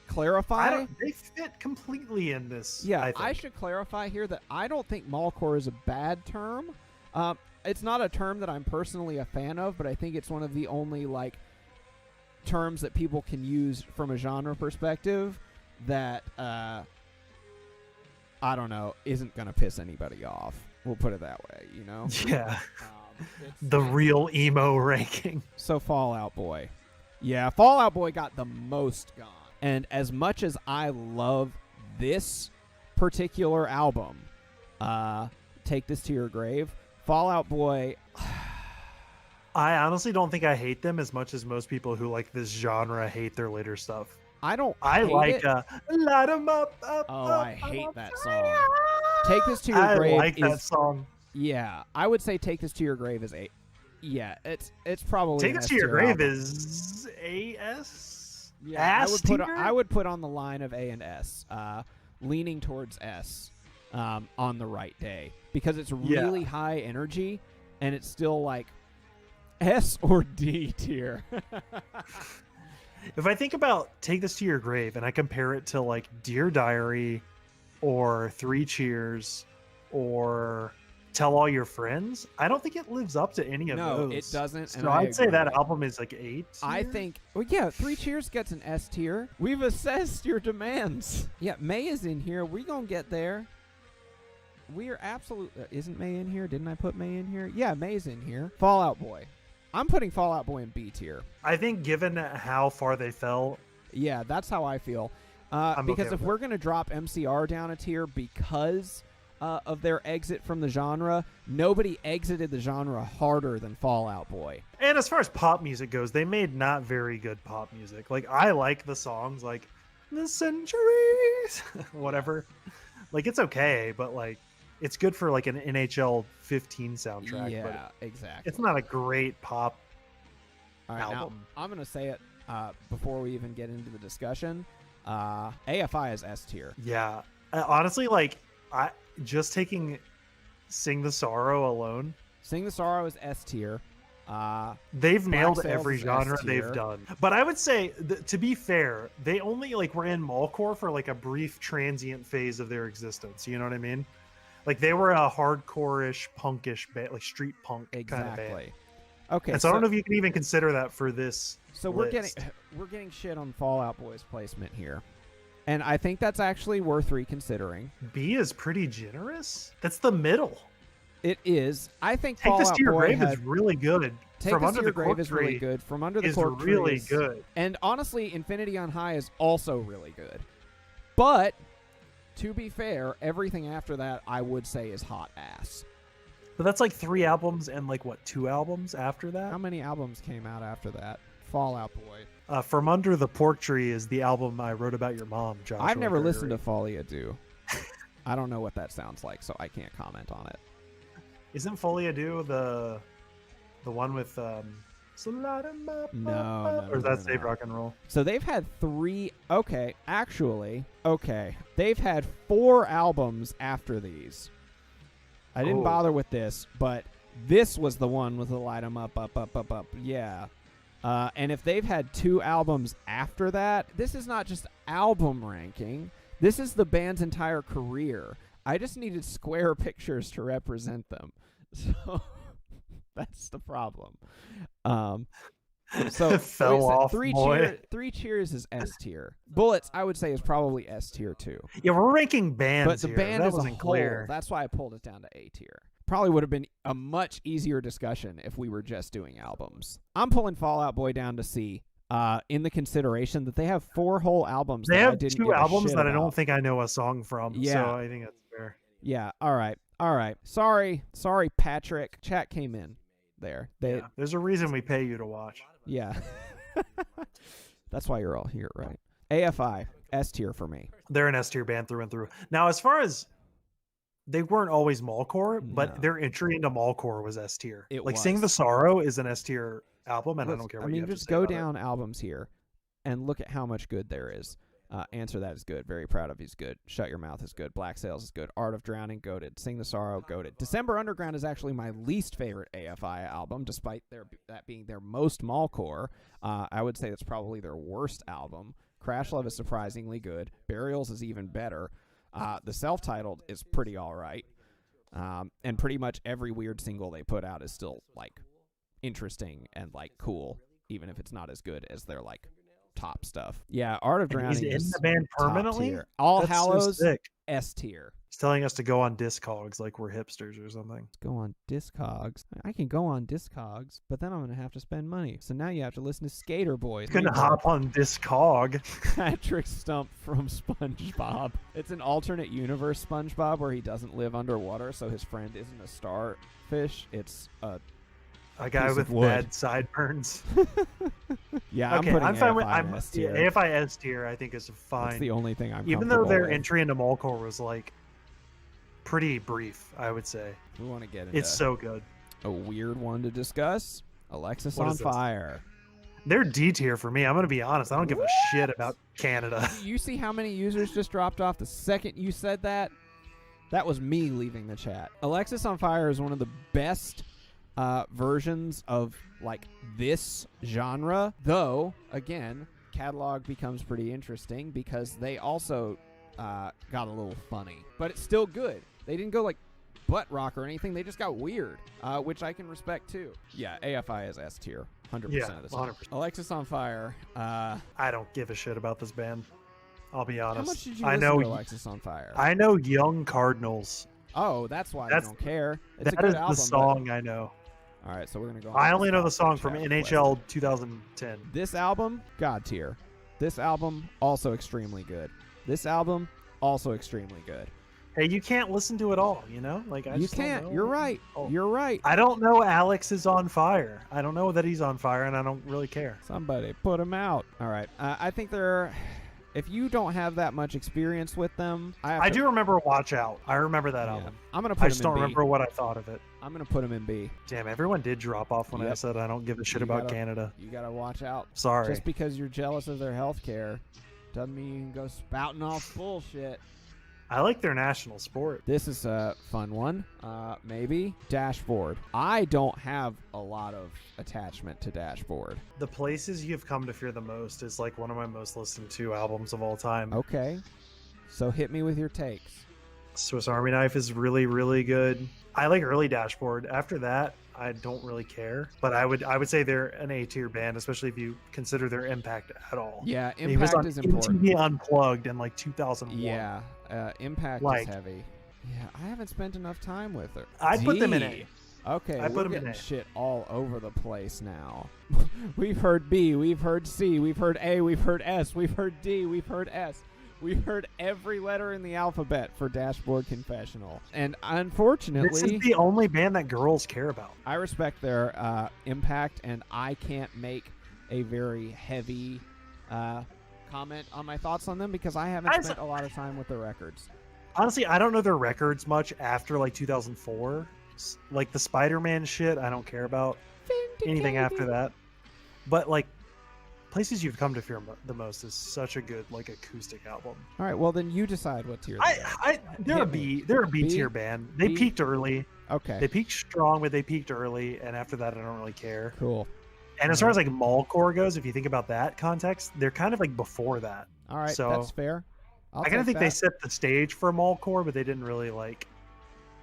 clarify. They fit completely in this. Yeah, I should clarify here that I don't think Mallcore is a bad term. It's not a term that I'm personally a fan of, but I think it's one of the only like terms that people can use from a genre perspective that I don't know, isn't gonna piss anybody off. We'll put it that way, you know? Yeah. The real emo ranking. So Fallout Boy. Yeah, Fallout Boy got the most gone. And as much as I love this particular album, Take This to Your Grave, Fallout Boy... I honestly don't think I hate them as much as most people who like this genre hate their later stuff. I like Light 'Em Up. I hate that song. Take This to Your Grave. I like that song. Yeah, I would say Take This to Your Grave is it's probably Take This to Your Grave is AS. Yeah, I would put on the line of A and S, leaning towards S, on the right day, because it's really high energy and it's still like S or D tier. If I think about Take This to Your Grave and I compare it to like Dear Diary or Three Cheers or Tell All Your Friends, I don't think it lives up to any of those. No, it doesn't. So I'd say that album is like 8. I think, Three Cheers gets an S tier. We've assessed your demands. Yeah, May is in here. We're going to get there. We are absolutely... Isn't May in here? Didn't I put May in here? Yeah, May's in here. Fallout Boy. I'm putting Fallout Boy in B tier. I think given how far they fell... Yeah, that's how I feel. Because if we're going to drop MCR down a tier because of their exit from the genre, nobody exited the genre harder than Fallout Boy. And as far as pop music goes, they made not very good pop music. Like, I like the songs like The Centuries, whatever. Like, it's okay, but like, it's good for like an NHL 15 soundtrack. Yeah, but exactly. It's not a great pop All right, album. now I'm gonna say it before we even get into the discussion. AFI is S tier. Yeah, honestly, like I just taking "Sing the Sorrow" alone. Sing the Sorrow is S tier. They've nailed Sails every is genre S tier. they've done. But I would say, to be fair, they only like were in Mallcore for like a brief transient phase of their existence. You know what I mean? Like they were a hardcore-ish, punkish band, like street punk kind of band. Exactly. Okay. And so I don't know if you can even consider that for this. So list. we're getting shit on Fall Out Boy's placement here, and I think that's actually worth reconsidering. B is pretty generous. That's the middle. It is. I think Take Fall This Out to Your Boy Grave had, is really good. Take From This Under to Your the Grave Cork is really Tree good. From Under the is Cork Tree really is- good. And honestly, Infinity on High is also really good. But to be fair, everything after that I would say is hot ass. But that's like 3 albums and like what, 2 albums after that? How many albums came out after that? Fall Out Boy. From Under the Pork Tree is the album I wrote about your mom, Joshua. I've never listened to Gregory. Folia Do. I don't know what that sounds like, so I can't comment on it. Isn't Folia Do the one with So light 'em up, No, up, no, or is no, that no, Save no. Rock and Roll? So they've had 3. Okay, actually, okay. They've had 4 albums after these. I didn't Oh. bother with this, but this was the one with the light 'em up, up, up, up, up. Yeah. And if they've had 2 albums after that, this is not just album ranking. This is the band's entire career. I just needed square pictures to represent them. So that's the problem. So Fell like I said, off, boy. 3 Cheers is S tier. Bullets, I would say, is probably S tier too. Yeah, we're ranking bands But the here. band that as a wasn't whole, clear. that's why I pulled it down to A tier. Probably would have been a much easier discussion if we were just doing albums. I'm pulling Fall Out Boy down to C. In the consideration that they have 4 whole albums. They that I have didn't 2 give a albums shit that I about. don't think I know a song from. Yeah. So I think that's fair. Yeah. All right. Sorry, Patrick. Chat came in there. They. Yeah. There's a reason we pay you to watch. Yeah. That's why you're all here, right? AFI S tier for me. They're an S tier band through and through. Now, as far as they weren't always Mallcore, but No. their entry into Mallcore was S tier. It Like was. Sing the Sorrow is an S tier album, and I Let's- don't care what you mean, have to just say go about it. down albums here and look at how much good there is. Answer That is good. Very Proud of You is good. Shut Your Mouth is good. Black Sails is good. Art of Drowning, goated. Sing the Sorrow, goated. December Underground is actually my least favorite AFI album, despite that being their most Mallcore. I would say it's probably their worst album. Crash Love is surprisingly good. Burials is even better. The self-titled is pretty all right. And pretty much every weird single they put out is still, like, interesting and, like, cool, even if it's not as good as their, like, top stuff. Yeah, Art of And Drowning he's in is the band top permanently. tier. All That's so Hallows, sick. S tier. He's telling us to go on Discogs like we're hipsters or something. Let's go on Discogs. I can go on Discogs, but then I'm going to have to spend money. So now you have to listen to Skater Boys. You can hop on Discog. Patrick Stump from SpongeBob. It's an alternate universe SpongeBob where he doesn't live underwater, so his friend isn't a starfish. It's a A guy piece with of wood. bad sideburns. yeah. Okay, I'm putting I'm fine with AFI in S tier. AFI S tier. I think is fine. That's the only thing I'm Even though comfortable their with. entry into Mallcore was like pretty brief, I would say. We want to get into It's so good. a weird one to discuss. Alexis What on is this? Fire. They're D tier for me. I'm gonna be honest. I don't give a shit about Canada. You see how many users just dropped off the second you said that? That was me leaving the chat. Alexis on Fire is one of the best versions of like this genre, though again, catalog becomes pretty interesting because they also got a little funny, but it's still good. They didn't go like butt rock or anything. They just got weird, which I can respect too. Yeah, AFI is S tier, 100% Yeah, of the time. 100%. Alexis on Fire. I don't give a shit about this band. I'll be honest. How much did you I listen know. to Alexis on Fire? I know Young Cardinals. Oh, that's why That's- you don't care. It's a That good is album. the song I know. All right, so we're gonna go. I on only this know the album song from chat NHL requested. 2010. This album, God tier. This album, also extremely good. This album, also extremely good. Hey, you can't listen to it all, you know? Like I You just don't can't. know. You're right. Oh. You're right. I don't know Alex is on fire. I don't know that he's on fire, and I don't really care. Somebody put him out. All right. I think they're. If you don't have that much experience with them, I do remember Watch Out. I remember that Yeah. album. I'm gonna put I them just in don't B. remember what I thought of it. I'm gonna put them in B. Damn, everyone did drop off when I Yep. said I don't give a shit You about gotta- Canada. You gotta watch out. Sorry. Just because you're jealous of their health care doesn't mean you can go spouting off bullshit. I like their national sport. This is a fun one. Maybe Dashboard. I don't have a lot of attachment to Dashboard. The Places You've Come to Fear the Most is like one of my most listened to albums of all time. Okay. So hit me with your takes. Swiss Army Knife is really, really good. I like early Dashboard. After that, I don't really care. But I would say they're an A tier band, especially if you consider their impact at all. Yeah, He was Impact on is important. MTV Unplugged in like 2001. Yeah, Impact Like- is heavy. Yeah, I haven't spent enough time with her. I'd put them in D. A. Okay, I we're put 'em in getting A. shit all over the place now. We've heard B, we've heard C, we've heard A, we've heard S, we've heard D, we've heard S. We've heard every letter in the alphabet for Dashboard Confessional. And This unfortunately, is the only band that girls care about. I respect their impact, and I can't make a very heavy comment on my thoughts on them because I haven't spent a lot of time with the records. Honestly, I don't know their records much after like 2004. Like the Spider-Man shit, I don't care about anything after that. But like Places You've Come to Fear the Most is such a good like acoustic album. All right, well then you decide what tier. They're a Hit B. me. They're a B B? tier band. They B? peaked early. Okay, They peaked strong, but they peaked early, and after that, I don't really care. cool. And as far as like Mallcore goes, if you think about that context, they're kind of like before that. All right, So, that's fair. I kind of think they set the stage for Mallcore, but they didn't really like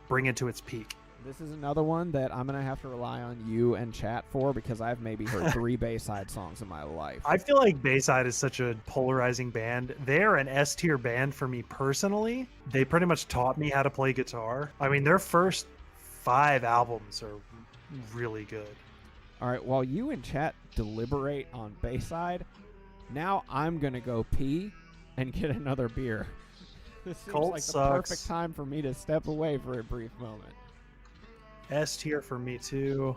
bring it to its peak. This is another one that I'm gonna have to rely on you and chat for because I've maybe heard 3 Bayside songs in my life. I feel like Bayside is such a polarizing band. They're an S tier band for me personally. They pretty much taught me how to play guitar. I mean, their first 5 albums are really good. All right, while you and chat deliberate on Bayside, now I'm gonna go pee and get another beer. This seems Cult like the sucks. perfect time for me to step away for a brief moment. S tier for me too.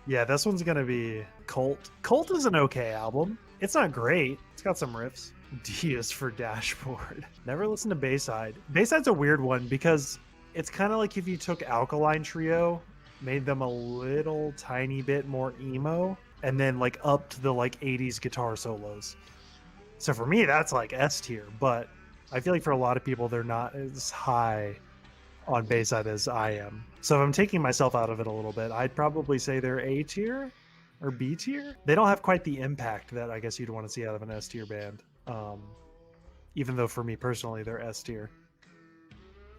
Yeah, this one's gonna be Cult. Cult is an okay album. It's not great. It's got some riffs. D is for Dashboard. Never listened to Bayside. Bayside's a weird one because it's kind of like if you took Alkaline Trio, made them a little tiny bit more emo, and then like upped the like 80s guitar solos. So for me, that's like S tier, but I feel like for a lot of people, they're not as high on Bayside as I am. So if I'm taking myself out of it a little bit, I'd probably say they're A tier or B tier. They don't have quite the impact that I guess you'd want to see out of an S tier band. Even though for me personally, they're S tier.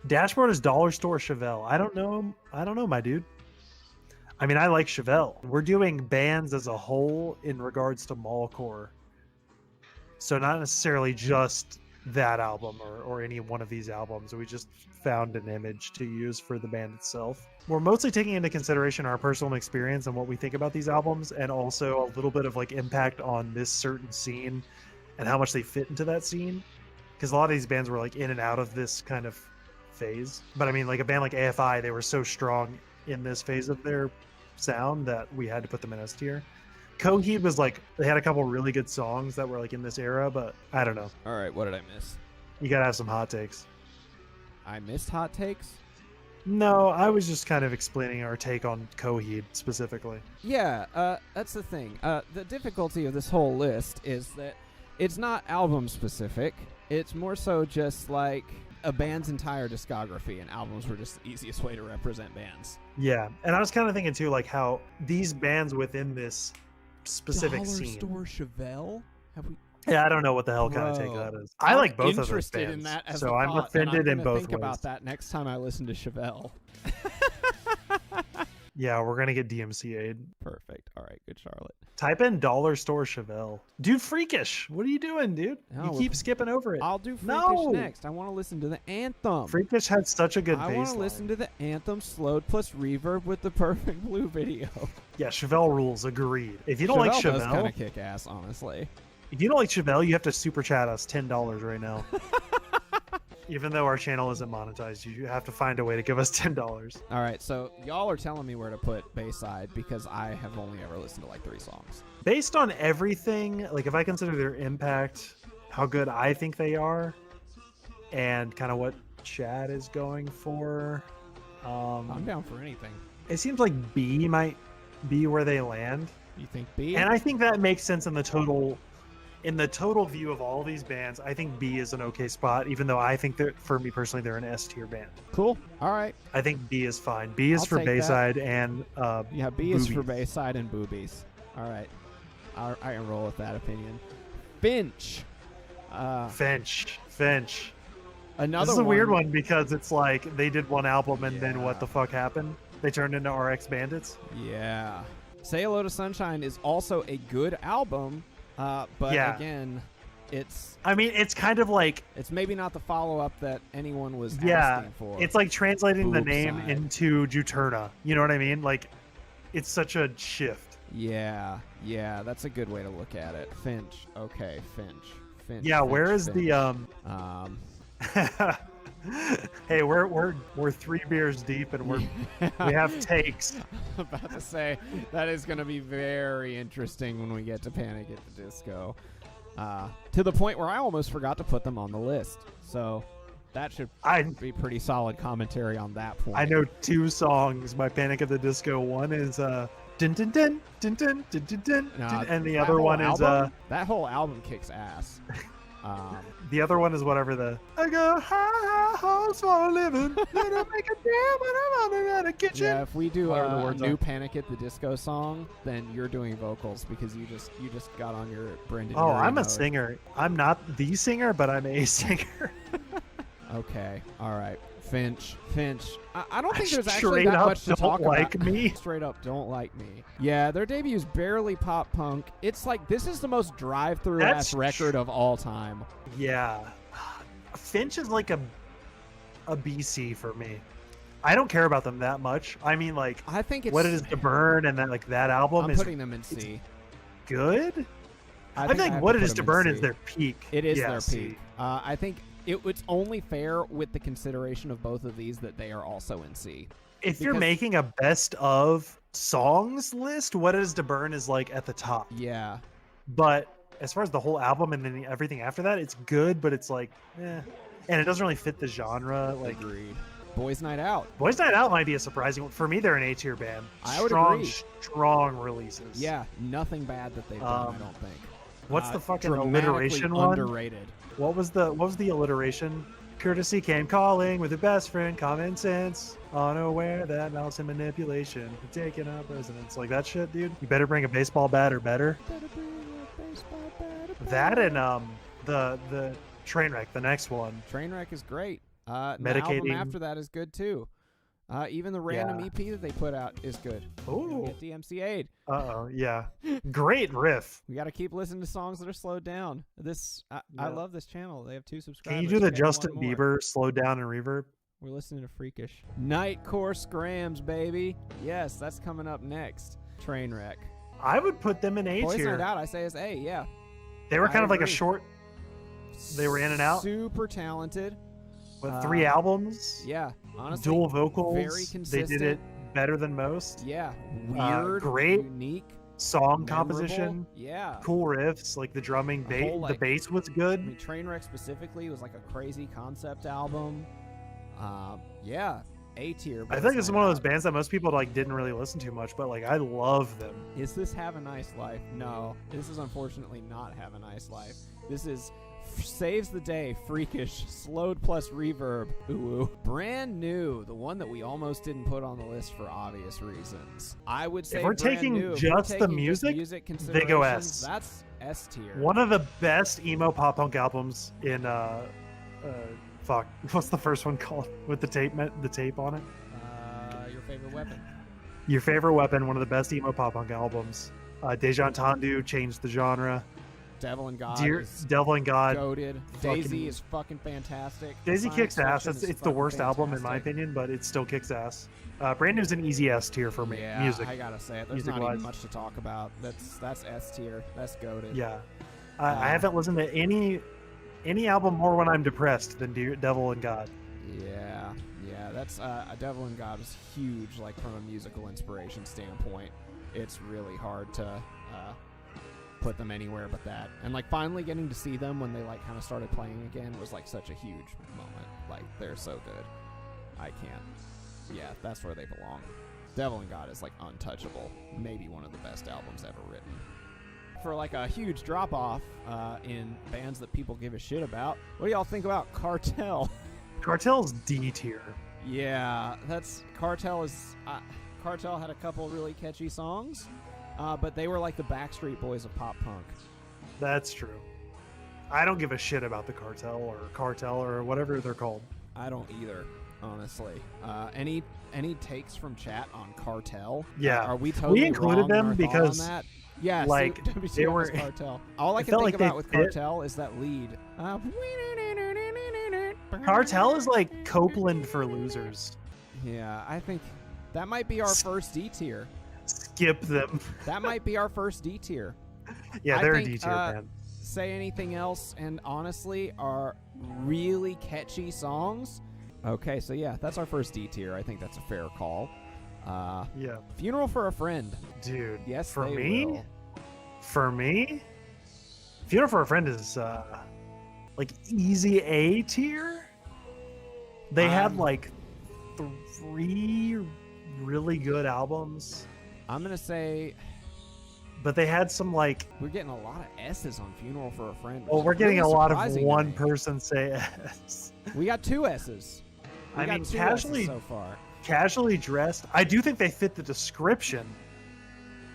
Dashboard is Dollar Store Chevelle. I don't know, my dude. I mean, I like Chevelle. We're doing bands as a whole in regards to Mallcore. So not necessarily just that album or any one of these albums. We just found an image to use for the band itself. We're mostly taking into consideration our personal experience and what we think about these albums, and also a little bit of like impact on this certain scene and how much they fit into that scene. Because a lot of these bands were like in and out of this kind of phase. But I mean, like a band like AFI, they were so strong in this phase of their sound that we had to put them in S tier. Coheed was like, they had a couple really good songs that were like in this era, but I don't know. All right, what did I miss? You gotta have some hot takes. I missed hot takes? No, I was just kind of explaining our take on Coheed specifically. Yeah, that's the thing. The difficulty of this whole list is that it's not album specific. It's more so just like a band's entire discography, and albums were just the easiest way to represent bands. Yeah, and I was kind of thinking too, like how these bands within this specific scene. Chevelle? Have we? Yeah, I don't know what the hell kind of take Bro, that is. I like both of those interested bands, in that as so a I'm thought, and offended I'm in gonna both think ways. about that next time I listen to Chevelle. Yeah, we're gonna get DMCA'd. Perfect. All right, good Charlotte. Type in Dollar Store Chevelle. Dude, Freakish. What are you doing, dude? No, you we're- keep skipping over it. I'll do Freakish No! next. I want to listen to the anthem. Freakish had such a good I want to baseline. listen to the anthem slowed plus reverb with the Perfect Blue video. Yeah, Chevelle rules. Agreed. If you don't like does Chevelle, kind of kick ass, honestly. if you don't like Chevelle, you have to super chat us $10 right now. Even though our channel isn't monetized, you have to find a way to give us $10. All right, so y'all are telling me where to put Bayside because I have only ever listened to like 3 songs. Based on everything, like if I consider their impact, how good I think they are, and kind of what Chad is going for, I'm down for anything. It seems like B might be where they land, You think B? and I think that makes sense in the total view of all these bands. I think B is an okay spot, even though I think that for me personally they're an S tier band. Cool. All right. I think B is fine. B is I'll for take that. Bayside and Yeah, B is for Boobies. Bayside and Boobies. All right. I can roll with that opinion. Finch. Finch. Another This is a weird one because it's like they did one album and then what the fuck happened? They turned into RX Bandits. Yeah. Say Hello to Sunshine is also a good album, but Yeah. again, it's I mean, it's kind of like maybe not the follow-up that anyone was yeah, asking for. it's like translating the Boob name side. into Juturna. You know what I mean? Like, it's such a shift. Yeah, that's a good way to look at it. Finch. Okay, Finch. Yeah, where is the um Hey, we're 3 beers deep and we have takes. about to say that is going to be very interesting when we get to Panic at the Disco. To the point where I almost forgot to put them on the list. So that should be pretty solid commentary on that point. I know 2 songs by Panic at the Disco. One is dun dun dun dun dun dun dun dun, dun, and the other one is that whole album kicks ass. the other one is whatever the I got high hopes for a living. Let it make a damn when I'm running out of kitchen. Yeah, if we do Whatever the a words new are. Panic at the Disco song, then you're doing vocals because you just got on your Brendan. Oh, Urie I'm a mode. singer. I'm not the singer, but I'm a singer. Okay, all right. Finch. I don't think there's actually Straight that up much to don't talk like about. me. Straight up, don't like me. Yeah, their debut is barely pop punk. It's like this is the most drive-through ass That's record of all time. Yeah. Finch is like a BC for me. I don't care about them that much. I mean, like, I think it's What It Is to Burn and that album I'm is putting them in C. good. I think think have What to It put Is them to in Burn C. is their peak. It is Yeah, their C. peak. I think it's only fair with the consideration of both of these that they are also in C. If you're Because- making a best of songs list, What It Is to Burn is like at the top. Yeah. But as far as the whole album and then everything after that, it's good, but it's like, and it doesn't really fit the genre. Like, Agreed. Boys Night Out. Boys Night Out might be a surprising one. For me, they're an A tier band. I would strong, agree. strong releases. Yeah, nothing bad that they've done, I don't think. What's the fucking dramatically alliteration one? underrated. What was the alliteration? Courtesy came calling with her best friend, common sense, unaware that mouse and manipulation have taken up residence. Like that shit, dude. You better bring a baseball bat or better. That and the Trainwreck, the next one. Trainwreck is great. The album Medicating. after that is good too. Even the random Yeah. EP that they put out is good. Ooh. Get DMCA'd. Yeah. Great riff. We got to keep listening to songs that are slowed down. I Yeah. love this channel. They have 2 subscribers. Can you do We the got Justin one more. Bieber slowed down and reverb? We're listening to Freakish. Nightcore Scrams, baby. Yes, that's coming up next. Trainwreck. I would put them in A Boys tier. Night Out, I say is A, yeah. They were I kind of like a agree. short. They were in and out. Super talented. With 3 albums, Yeah, honestly. dual vocals. very They did consistent. it better than most. Yeah, weird, great unique, Song memorable. composition, Yeah. cool riffs, like the drumming, A whole, the like- bass was I good. mean, Trainwreck specifically was like a crazy concept album. Yeah, A tier. I Boys think it's Night one of those Out. bands that most people like didn't really listen to much, but like I love them. Is this Have a Nice Life? No, this is unfortunately not Have a Nice Life. This is Saves the Day, Freakish, slowed plus reverb, ooh. Brand new, the one that we almost didn't put on the list for obvious reasons. I would say we're brand taking new. If just we're the taking music, they go considerations, S. That's S tier. One of the best emo pop punk albums in fuck, what's the first one called with the tape on it? Your favorite weapon. Your Favorite Weapon, one of the best emo pop punk albums. Deja Entendu changed the genre. Devil and God Dear is Devil and God. goated. fucking- Daisy is fucking fantastic. Daisy Science kicks ass. Fiction is It's the fucking worst album in my fantastic. opinion, but it still kicks ass. Brand New's an easy S tier for me. Yeah, Music. I gotta say it. There's not Music-wise. even much to talk about. That's S tier. That's goated. Yeah. I haven't listened to any album more when I'm depressed than Devil and God. Yeah. That's Devil and God was huge. Like from a musical inspiration standpoint, it's really hard to put them anywhere but that. And like finally getting to see them when they like kind of started playing again was like such a huge moment. Like they're so good. I can't. Yeah, that's where they belong. Devil and God is like untouchable. Maybe one of the best albums ever written. For like a huge drop off in bands that people give a shit about, what do y'all think about Cartel? Cartel's D tier. Yeah, that's Cartel is. Cartel had a couple really catchy songs, but they were like the Backstreet Boys of pop punk. That's true. I don't give a shit about the Cartel or whatever they're called. I don't either, honestly. Any takes from chat on Cartel? Yeah, are we totally we included wrong in them our thought because on that? Yeah, like WTF they were is Cartel. All I it can felt think like they about with fit. Cartel is that lead. Cartel is like Copeland for losers. Yeah, I think that might be our first D tier. Skip them. That might be our first D tier. Yeah, I they're think, a D tier band. Say Anything Else and honestly are really catchy songs. Okay, so yeah, that's our first D tier. I think that's a fair call. Yeah, Funeral for a Friend. dude. Yes, for they me, will. Funeral for a Friend is like easy A tier. They had like 3 really good albums, I'm gonna say but they had some like. we're getting a lot of S's on Funeral for a Friend. Well, which we're is getting really a lot of surprising to one me. person say S. We got 2 S's. We I got mean, 2 casually- S's so far. Casually dressed. I do think they fit the description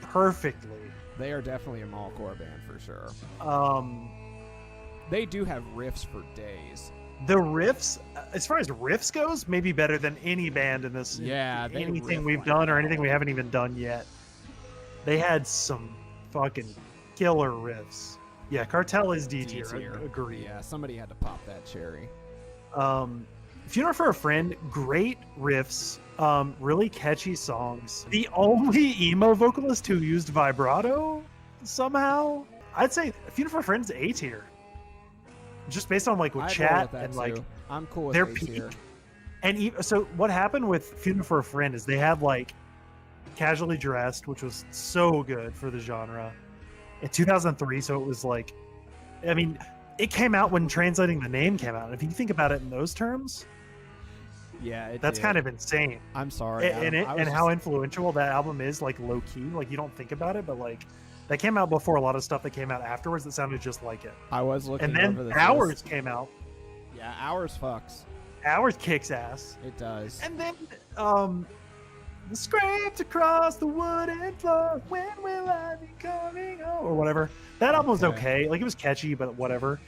perfectly. They are definitely a Mallcore band for sure. Um, They do have riffs for days. the riffs, as far as riffs goes, maybe better than any band in this. Yeah, they anything riff we've like done or hell. anything we haven't even done yet. They had some fucking killer riffs. Yeah, Cartel is D tier. Agree. Yeah, somebody had to pop that cherry. Funeral for a Friend, great riffs, really catchy songs. The only emo vocalist who used vibrato somehow, I'd say Funeral for a Friend's A tier. Just based on like with I'd roll chat with that and too. like I'm cool with their A peak. tier. And so what happened with Funeral for a Friend is they had like Casually Dressed, which was so good for the genre in 2003. So it was like, I mean, it came out when Translating the Name came out. If you think about it in those terms, Yeah, that's kind of insane. I'm sorry. And how influential that album is, like low key. Like you don't think about it, but like that came out before a lot of stuff that came out afterwards that sounded just like it. I was looking And over then this Hours list. came out. Yeah, Hours fucks. Hours kicks ass. It does. And then scraped across the wooden floor. When will I be coming home? Or whatever. That album was okay. Like it was catchy, but whatever.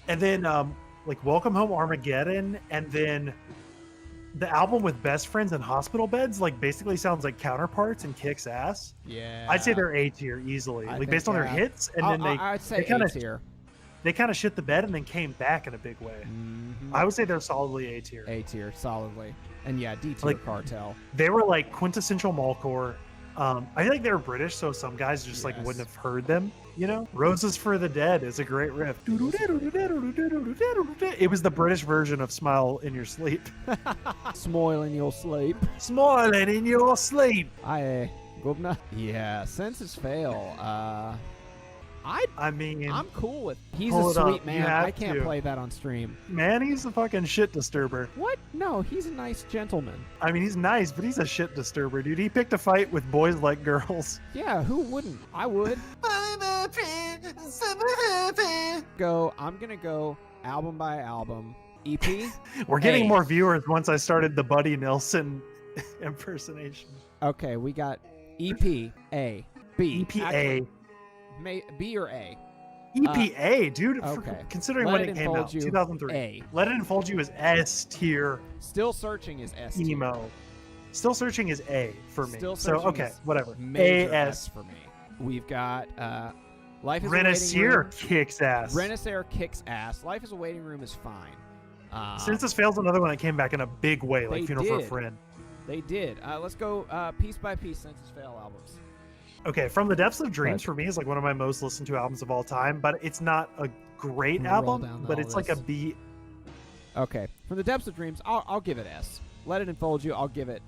And then like Welcome Home Armageddon, and then the album with Best Friends and Hospital Beds like basically sounds like Counterparts and kicks ass. Yeah. I'd say they're A tier easily. I Like think, based on their yeah. hits, and then I'd say they kinda- A tier. they kind of shit the bed and then came back in a big way. I would say they're solidly A tier. A tier, solidly. And yeah, D tier Like- Cartel. They were like quintessential Mallcore. I feel like they were British, so some guys just like Yes. wouldn't have heard them. You know, Roses for the Dead is a great riff. It was the British version of Smile in Your Sleep. Smile in your sleep. Smiling in your sleep. Aye, Gubna. Yeah, Census Fail. I mean, I'm cool with. He's Pull a it up. sweet You man. have I can't to. play that on stream. man, he's a fucking shit disturber. What? No, he's a nice gentleman. I mean, he's nice, but he's a shit disturber, dude. He picked a fight with boys like girls. Yeah, who wouldn't? I would. I'm gonna go album by album. EP. We're getting A. more viewers once I started the Buddy Nelson impersonation. Okay, we got EP A B. EPA. Actually, B or A. EPA, dude. okay. Considering Let when It it came Enfold out, You, 2003. A. Let It Enfold You is S tier Still Searching is S tier. emo. Still Searching is A for me. Still So Searching okay, is whatever. Major AS. S for me. We've got Life is a Waiting Renaissance Room. kicks ass. Renaissance kicks ass. Life is a Waiting Room is fine. Census Fail's another one that came back in a big way, like They Funeral for a did. Friend. They did. Let's go piece by piece Census Fail albums. Okay, From the Depths of Dreams Right. for me is like one of my most listened to albums of all time, but it's not a great I'm gonna roll album, down but all it's like a this. B. Okay. From the Depths of Dreams, I'll give it S. Let It Enfold You, I'll give it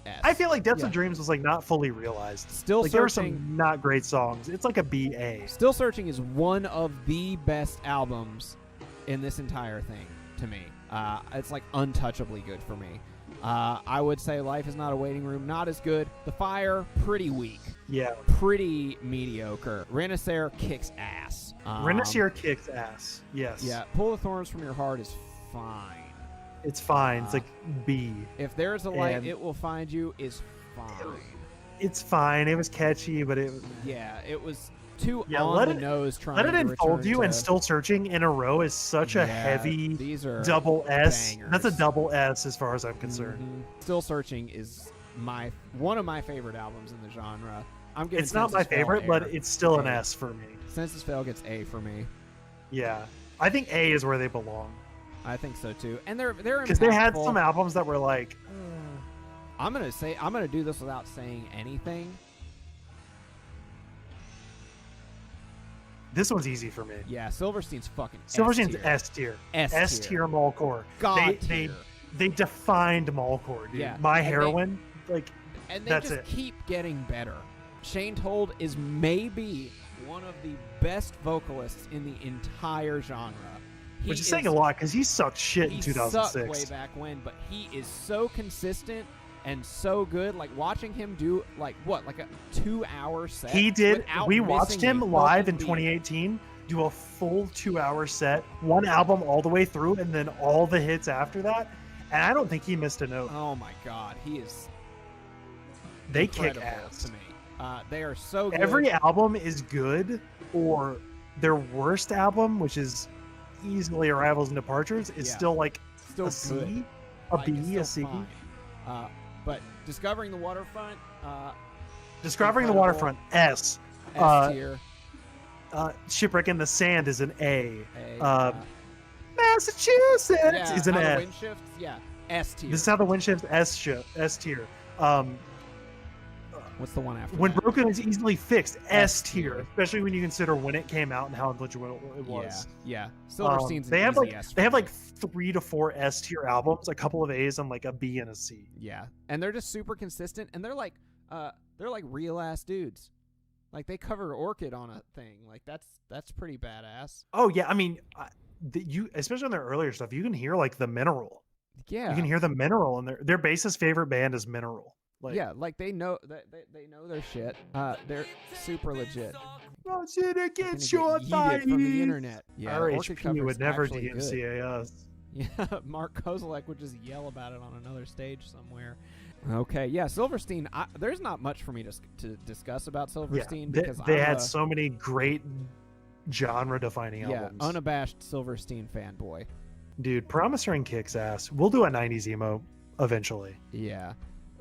S. I feel like Depths Yeah. of Dreams was like not fully realized. Still Like there were Searching. some not great songs. It's like a BA. Still Searching is one of the best albums in this entire thing to me. It's like untouchably good for me. I would say Life Is Not a Waiting Room, not as good. The Fire, pretty weak. Yeah. Pretty mediocre. Renaissance kicks ass. Renaissance kicks ass. Yes. Yeah, Pull the Thorns from Your Heart is fine. It's fine. It's like B. If There's a Light, And- It Will Find You is fine. It's fine. It was catchy, but it was too Yeah, on let the it- nose trying Let It to Enfold return You to, and Still Searching in a row is such a heavy these are double S. That's a bangers. double S as far as I'm concerned. Mhm. Still Searching is one of my favorite albums in the genre. I'm getting It's not my Census Fail favorite, A. but it's still an A. S for me. Census Fail gets A for me. Yeah. I think A is where they belong. I think so too. And they're Because they had impactful. some albums that were like, I'm gonna do this without saying anything. this one's easy for me. Yeah, Silverstein's fucking Silverstein's S tier. S tier. S tier Mallcore. God They tier. they defined Mallcore, dude. Yeah. My And they- Heroine, like And they that's just it. keep getting better. Shane Told is maybe one of the best vocalists in the entire genre. which is saying a lot because he sucked shit in He 2006. sucked way back when, but he is so consistent and so good. Like watching him do like a 2-hour set. He did. without We watched missing him a live in fucking beat. 2018 do a full 2-hour set, one album all the way through, and then all the hits after that. And I don't think he missed a note. Oh my god, he is. They kick incredible ass. to me. They are so good. Every album is good, or their worst album, which is easily Arrivals and Departures, is Yeah. still like still a C, good. a Like, B, it's a still C. fine. But Discovering the Waterfront, Discovering the incredible. Waterfront, S. S tier. Shipwreck in the Sand is an A. A, Massachusetts yeah, is an How the F. Wind Shifts, yeah, S tier. This is how the wind shifts. S tier. What's the one after When that? Broken is easily fixed, S S tier. tier. Especially when you consider when it came out and how influential it was. Yeah. Silverstein's They an have easy like S for they have me. like 3 to 4 S tier albums, a couple of A's, and like a B and a C. Yeah, and they're just super consistent, and they're like real ass dudes. Like they covered Orchid on a thing. Like that's pretty badass. Oh yeah, I mean, you especially on their earlier stuff, you can hear like the Mineral. Yeah. You can hear the Mineral, and their bassist's favorite band is Mineral. Like, yeah, like they know they know their shit. They're super legit. "Oh, shit, it Gonna gets get your yeeted from the body." internet. Yeah, Orchid RHP cover's would never actually good. DMCA us. Yeah, Mark Kozolek would just yell about it on another stage somewhere. Okay, yeah, Silverstein. There's not much for me to discuss about Silverstein Yeah, because they I'm had a, so many great genre-defining albums. unabashed Silverstein fanboy. Dude, Promise Ring kicks ass. We'll do a 90s emo eventually. Yeah,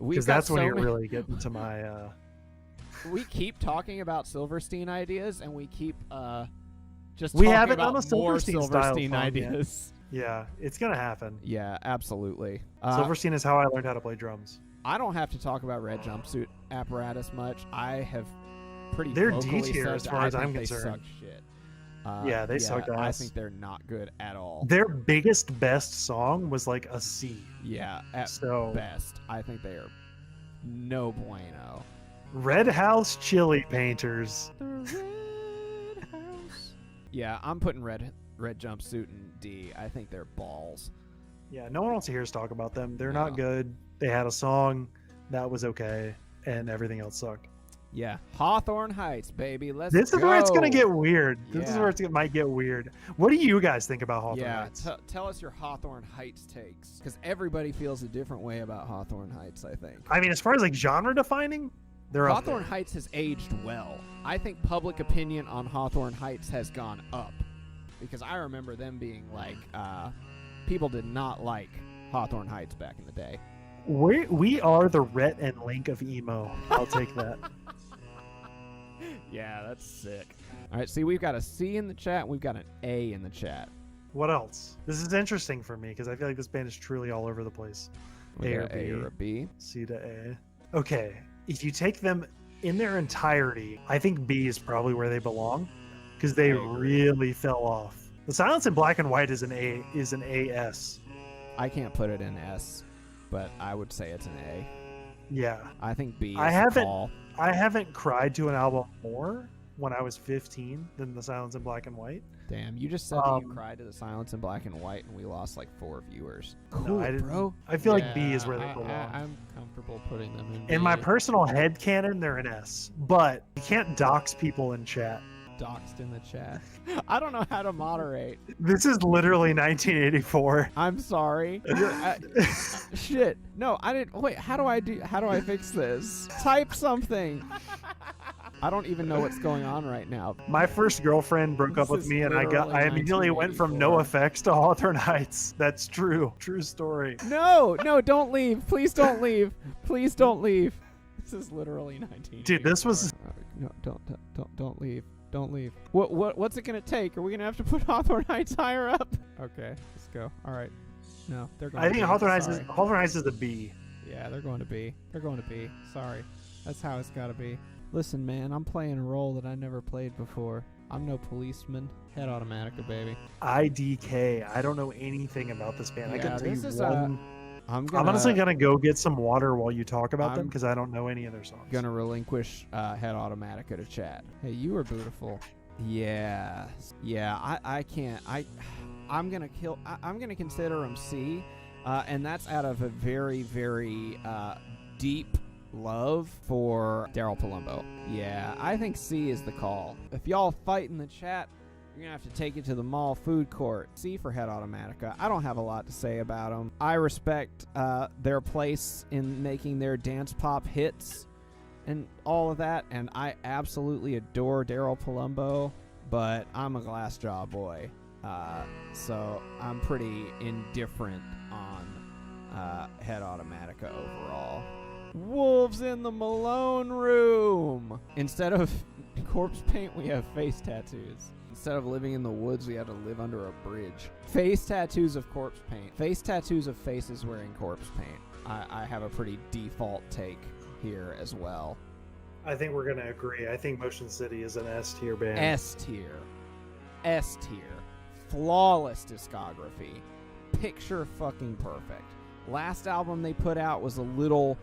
Because that's when you're really getting to my... We keep talking about Silverstein ideas, and we keep just We talking haven't about done a more Silverstein style Silverstein song yet. ideas. Yeah, it's going to happen. Yeah, absolutely. Silverstein is how I learned how to play drums. I don't have to talk about Red Jumpsuit Apparatus much. I have pretty They're D vocally tier said as that far I as think I'm they concerned. suck shit. Yeah, they suck I ass. think they're not good at all. Their biggest, best song was like a C. Yeah, at So, best, I think they are no bueno. Red House Chili Painters. The Red House. Yeah, I'm putting Red Jumpsuit in D. I think they're balls. Yeah, no one wants to hear us talk about them. They're No. not good. They had a song that was okay, and everything else sucked. Yeah, Hawthorne Heights, baby. Let's This is go. where it's gonna get weird. This is Yeah. where it might get weird. What do you guys think about Hawthorne Yeah, Heights? tell us your Hawthorne Heights takes, because everybody feels a different way about Hawthorne Heights. I think I mean, as far as like genre defining, they're up Hawthorne there. Heights has aged well. I think public opinion on Hawthorne Heights has gone up, because I remember them being like, people did not like Hawthorne Heights back in the day. We are the Rhett and Link of emo. I'll take that. Yeah, that's sick. All right, see, we've got a C in the chat, and we've got an A in the chat. What else? This is interesting for me because I feel like this band is truly all over the place. We A got or A B. or a B. C to A. Okay, if you take them in their entirety, I think B is probably where they belong because they I agree. really fell off. The Silence in Black and White is an AS. I can't put it in S, but I would say it's an A. Yeah, I think B is I the haven't- call. I haven't cried to an album more, when I was 15 than the Silence in Black and White. Damn, you just said that you Um, cried to the Silence in Black and White, and we lost like 4 viewers. No, Cool, I didn't. bro. I feel like B is where they I- belong. I'm comfortable putting them in. In my B. personal head canon, they're an S, but you can't dox people in chat. Doxed in the chat. I don't know how to moderate. This is literally 1984. I'm sorry. Shit. No, I didn't. Wait, how do I fix this? Type something. I don't even know what's going on right now. My first girlfriend broke up This with is me, and I literally immediately went from no 1984. effects to Hawthorne Heights. That's true. True story. No, don't leave. Please don't leave. Please don't leave. This is literally 19. Dude, this was No, don't leave. Don't leave. What's it gonna take? Are we gonna have to put Hawthorne Heights higher up? Okay, let's go. All right. No, they're going. I to think B. Hawthorne Heights is a B. Yeah, they're going to B. They're going to B. Sorry. That's how it's got to be. Listen, man, I'm playing a role that I never played before. I'm no policeman. Head Automatica, baby. IDK. I don't know anything about this band. I Yeah, can tell you this is one. I'm I'm honestly gonna gonna go get some water while you talk about them I'm because I don't know any of their songs. relinquish Head Automatica to chat. Hey, you are beautiful. Yeah. I can't. I'm gonna consider him C, and that's out of a very very deep love for Daryl Palumbo. Yeah, I think C is the call. If y'all fight in the chat, you're gonna have to take it to the mall food court. C for Head Automatica. I don't have a lot to say about them. I respect their place in making their dance pop hits and all of that, and I absolutely adore Daryl Palumbo, but I'm a Glassjaw boy, so I'm pretty indifferent on Head Automatica overall. Wolves in the Malone room! Instead of corpse paint, we have face tattoos. Instead of living in the woods, we had to live under a bridge. Face tattoos of corpse paint. Face tattoos of faces wearing corpse paint. I have a pretty default take here as well. I think we're gonna agree. I think Motion City is an S tier band. S tier. S tier. Flawless discography. Picture fucking perfect. Last album they put out was a little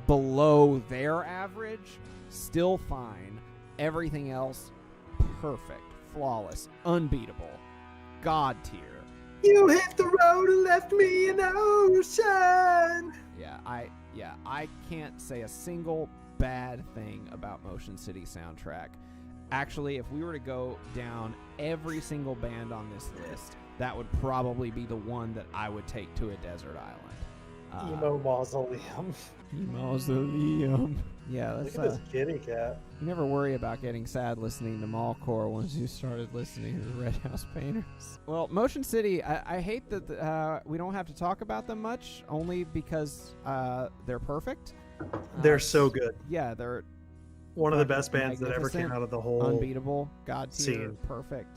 below their average. Still fine. Everything else, perfect. Flawless. Unbeatable. God tier. You hit the road and left me an ocean. I can't say a single bad thing about Motion City soundtrack. Actually, if we were to go down every single band on this list, that would probably be the one that I would take to a desert island. Emo Mausoleum. Mausoleum. Yeah, Look that's at this kitty cat. you never worry about getting sad listening to Mallcore once you started listening to the Red House Painters. Well, Motion City, I hate that we don't have to talk about them much, only because they're perfect. They're so good. Yeah, they're One of the best bands that ever came magnificent, out of the whole unbeatable, god tier, scene. perfect.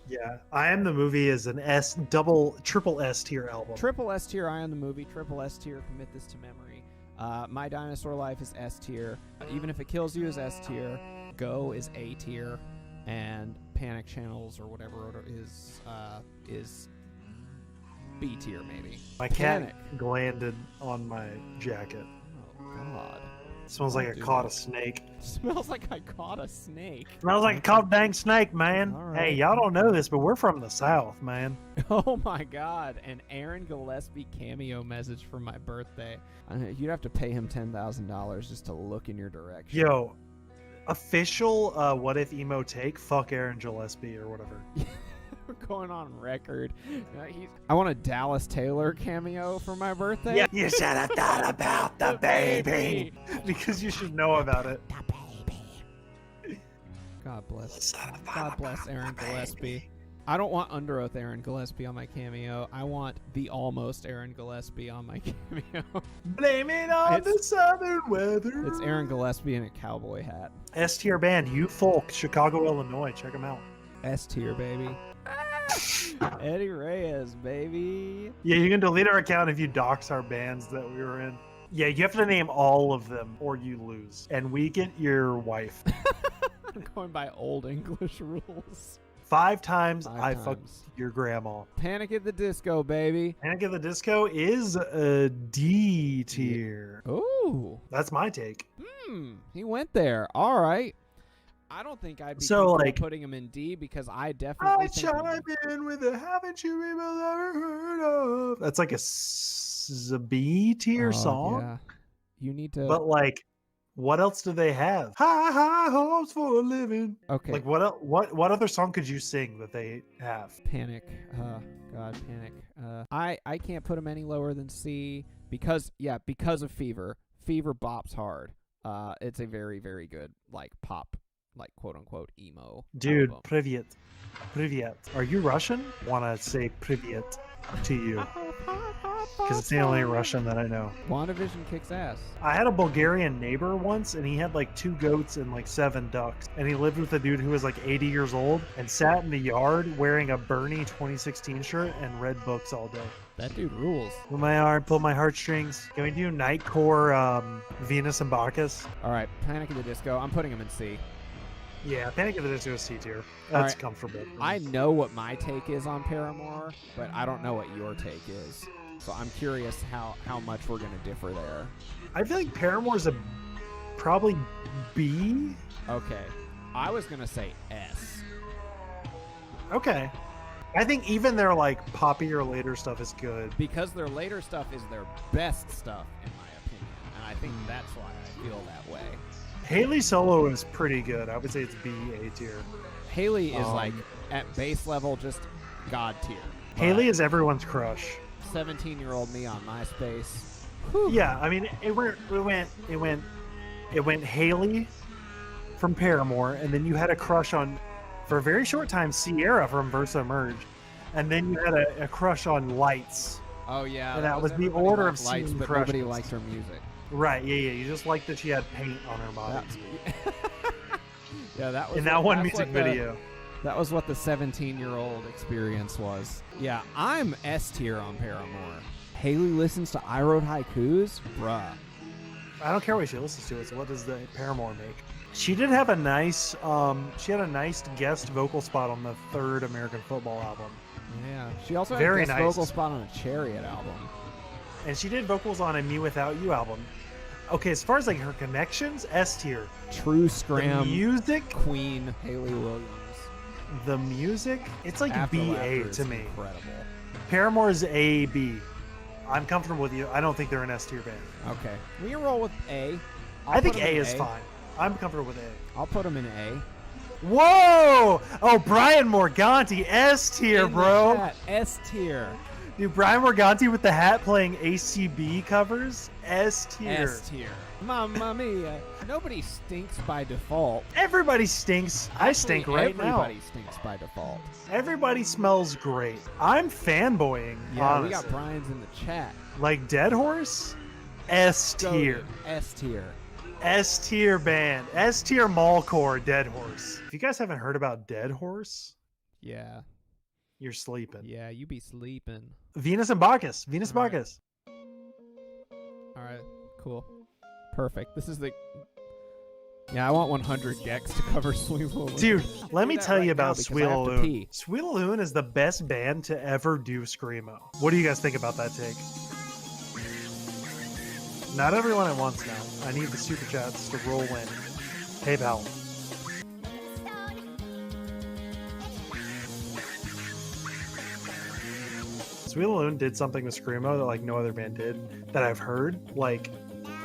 Yeah, I Am the Movie is an triple S tier album. Triple S tier, I Am the Movie. Triple S tier, commit this to memory. My Dinosaur Life is S tier. Even If It Kills You is S tier. Go is A tier, and Panic Channels or whatever it is B tier maybe. My Panic. cat glanded on my jacket. Oh God. Smells like I Dude. caught a snake. Smells like I caught a snake. Smells like I caught a dang snake, man. All Hey, right. y'all don't know this, but we're from the South, man. Oh my God! An Aaron Gillespie cameo message for my birthday. You'd have to pay him $10,000 just to look in your direction. Yo, official What If Emo take? Fuck Aaron Gillespie or whatever. We're going on record. I want a Dallas Taylor cameo for my birthday. Yeah, you should have thought about the baby. Because you should know about it. The baby. God bless. Should have thought God bless about Aaron the Gillespie. baby. I don't want Under Oath Aaron Gillespie on my cameo. I want the almost Aaron Gillespie on my cameo. Blame it on It's- the southern weather. It's Aaron Gillespie in a cowboy hat. S tier band, You Folk, Chicago, Illinois. Check them out. S tier, baby. Eddie Reyes, baby. Yeah, you can delete our account if you dox our bands that we were in. Yeah, you have to name all of them or you lose. And we get your wife. I'm going by old English rules. 5 times Five I times. fucked your grandma. Panic at the Disco, baby. Panic at the Disco is a D tier. Ooh. That's my take. He went there. All right. I don't think I'd be So, comfortable like- putting him in D because I definitely I think chime in with a haven't you people ever heard of? That's like a B tier Oh, song. Yeah. You need to. But like, what else do they have? High hopes for a living. Okay. Like what other song could you sing that they have? Panic. God, Panic. I can't put him any lower than C because of Fever. Fever bops hard. It's a very, very good like pop, like quote unquote emo. Dude, album. Privyet. Are you Russian? Wanna say Privyet to you? Because it's the only Russian that I know. WandaVision kicks ass. I had a Bulgarian neighbor once, and he had like 2 goats and like 7 ducks. And he lived with a dude who was like 80 years old and sat in the yard wearing a Bernie 2016 shirt and read books all day. That dude rules. Pull my arm, pull my heartstrings. Can we do Nightcore, Venus and Bacchus? All right, Panic at the Disco. I'm putting him in C. Yeah, Panic at the Disco is C tier. That's Alright. comfortable. I know what my take is on Paramore, but I don't know what your take is. So I'm curious how much we're gonna differ there. I feel like Paramore's a probably B. Okay, I was gonna say S. Okay. I think even their like poppier later stuff is good. Because their later stuff is their best stuff, in my opinion, and I think that's why I feel that way. Haley solo is pretty good. I would say it's B, A tier. Haley is like at base level just god tier. Haley is everyone's crush. 17-year-old me on MySpace. Yeah, I mean, it went Haley from Paramore, and then you had a crush on, for a very short time, Sierra from Versa Merge, and then you had a crush on Lights. Oh yeah, And that was the everybody order liked of lights, seeing but nobody crushes. liked her music. Right? Yeah. You just liked that she had paint on her body. Yeah, that was In that one that's music what the- video. That was what the 17-year-old experience was. Yeah, I'm S tier on Paramore. Haley listens to I Wrote Haikus? Bruh. I don't care what she listens to. It's what does the Paramore make? She did have a nice, she had a nice guest vocal spot on the 3rd American Football album, Yeah. She also had Very a guest nice. vocal spot on a Chariot album. and she did vocals on a Me Without You album. Okay, as far as like her connections, S tier. True The Scram, music, Queen, Haley Williams. it's like After B Laughter A is to me. Incredible. Paramore's A B. I'm comfortable with you. I don't think they're an S tier band. Okay. We can roll with A. I think put 'em A in is fine. I'm comfortable with A. I'll put him in A. Whoa! Oh, Brian Morganti, S tier, In the bro. chat, S tier. Dude, Brian Morganti with the hat playing ACB covers, S tier. S tier. Mamma mia. Nobody stinks by default. Everybody stinks. I stink Actually, right now. Everybody stinks by default. Everybody smells great. I'm fanboying, Yeah, honestly. we got Brian's in the chat. Like Dead Horse, S tier. S tier. S tier band. S tier Mallcore, Dead Horse. If you guys haven't heard about Dead Horse, Yeah. you're sleeping. Yeah, you be sleeping. Venus and Bacchus. Venus and All right. Bacchus. All right. Cool. Perfect. This is the. Yeah, I want 100 Gex to cover Sweetloon. Dude, let me that tell right you now about because I have to Sweetloon. pee. Sweetloon is the best band to ever do Screamo. What do you guys think about that take? Not everyone at once now. I need the super chats to roll in. Hey, pal. Sweetloon did something with Screamo that like no other band did that I've heard. Like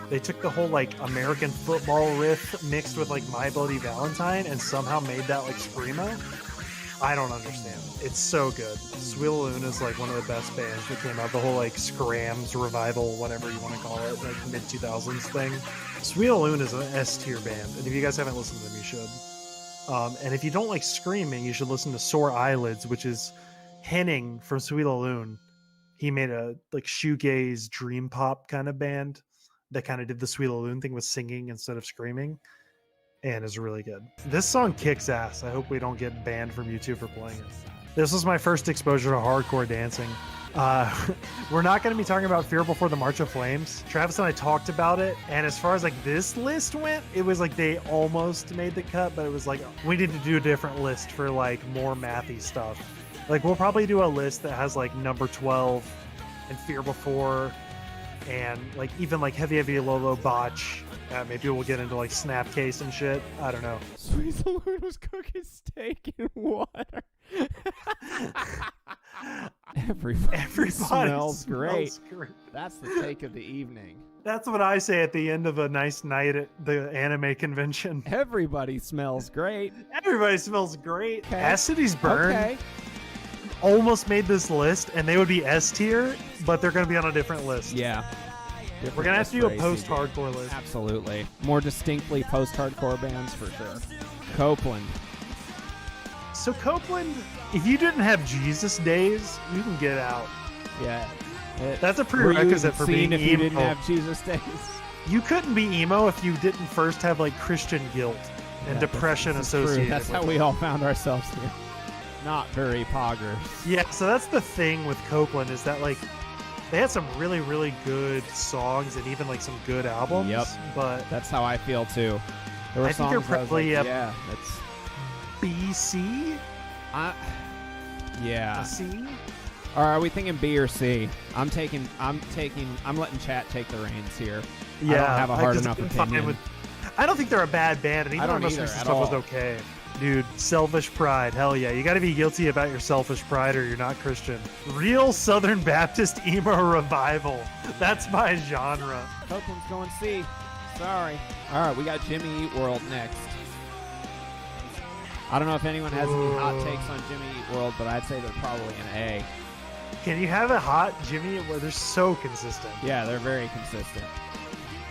they took the whole like American football riff mixed with like My Bloody Valentine and somehow made that like Screamo. I don't understand. It's so good. Sweetloon is like one of the best bands that came out. The whole like Scrams revival, whatever you want to call it, like mid 2000s thing. Sweetloon is an S tier band, and if you guys haven't listened to them, you should. And if you don't like screaming, you should listen to Sore Eyelids, which is Henning from Sweetloon. He made a like shoegaze dream pop kind of band that kind of did the Sweetloon thing with singing instead of screaming, and is really good. This song kicks ass. I hope we don't get banned from YouTube for playing it. This was my first exposure to hardcore dancing. We're not going to be talking about Fear Before the March of Flames. Travis and I talked about it, and as far as like this list went, it was like they almost made the cut, but it was like we need to do a different list for like more mathy stuff. Like we'll probably do a list that has like number 12 and Fear Before and like even like Heavy Heavy Low Low Botch. Maybe we'll get into like Snapcase and shit. I don't know. Sweet Saloon was cooking steak in water. Everybody smells great. That's the take of the evening. That's what I say at the end of a nice night at the anime convention. Everybody smells great. Everybody smells great. Okay. As Cities Burn Okay. almost made this list, and they would be S tier, but they're going to be on a different list. Yeah. We're going to have to do a post-hardcore list. Absolutely. More distinctly post-hardcore bands for sure. Copeland. So Copeland, if you didn't have Jesus Days, you can get out. Yeah. That's a Were you prerequisite for being if emo. you didn't have Jesus Days? You couldn't be emo if you didn't first have like Christian guilt and Yeah, depression this is true. associated That's with how it. we all found ourselves here. Not very poggers. Yeah, so that's the thing with Copeland is that like they had some really, really good songs and even like some good albums. Yep. But That's how I feel too. There were I think they're songs I was probably like, a yeah, that's BC? yeah. A C? Or are we thinking B or C? I'm letting chat take the reins here. Yeah, I don't have a hard 'cause enough I'm fine opinion. I don't think they're a bad band, and even I their don't most either recent at stuff was all. okay. Dude, Selfish Pride, hell yeah. You gotta be guilty about your selfish pride or you're not Christian. Real Southern Baptist emo revival. That's my genre. Copeland's going C. Sorry. All right, we got Jimmy Eat World next. I don't know if anyone has any hot takes on Jimmy Eat World, but I'd say they're probably an A. Can you have a hot Jimmy where they're so consistent? Yeah, they're very consistent.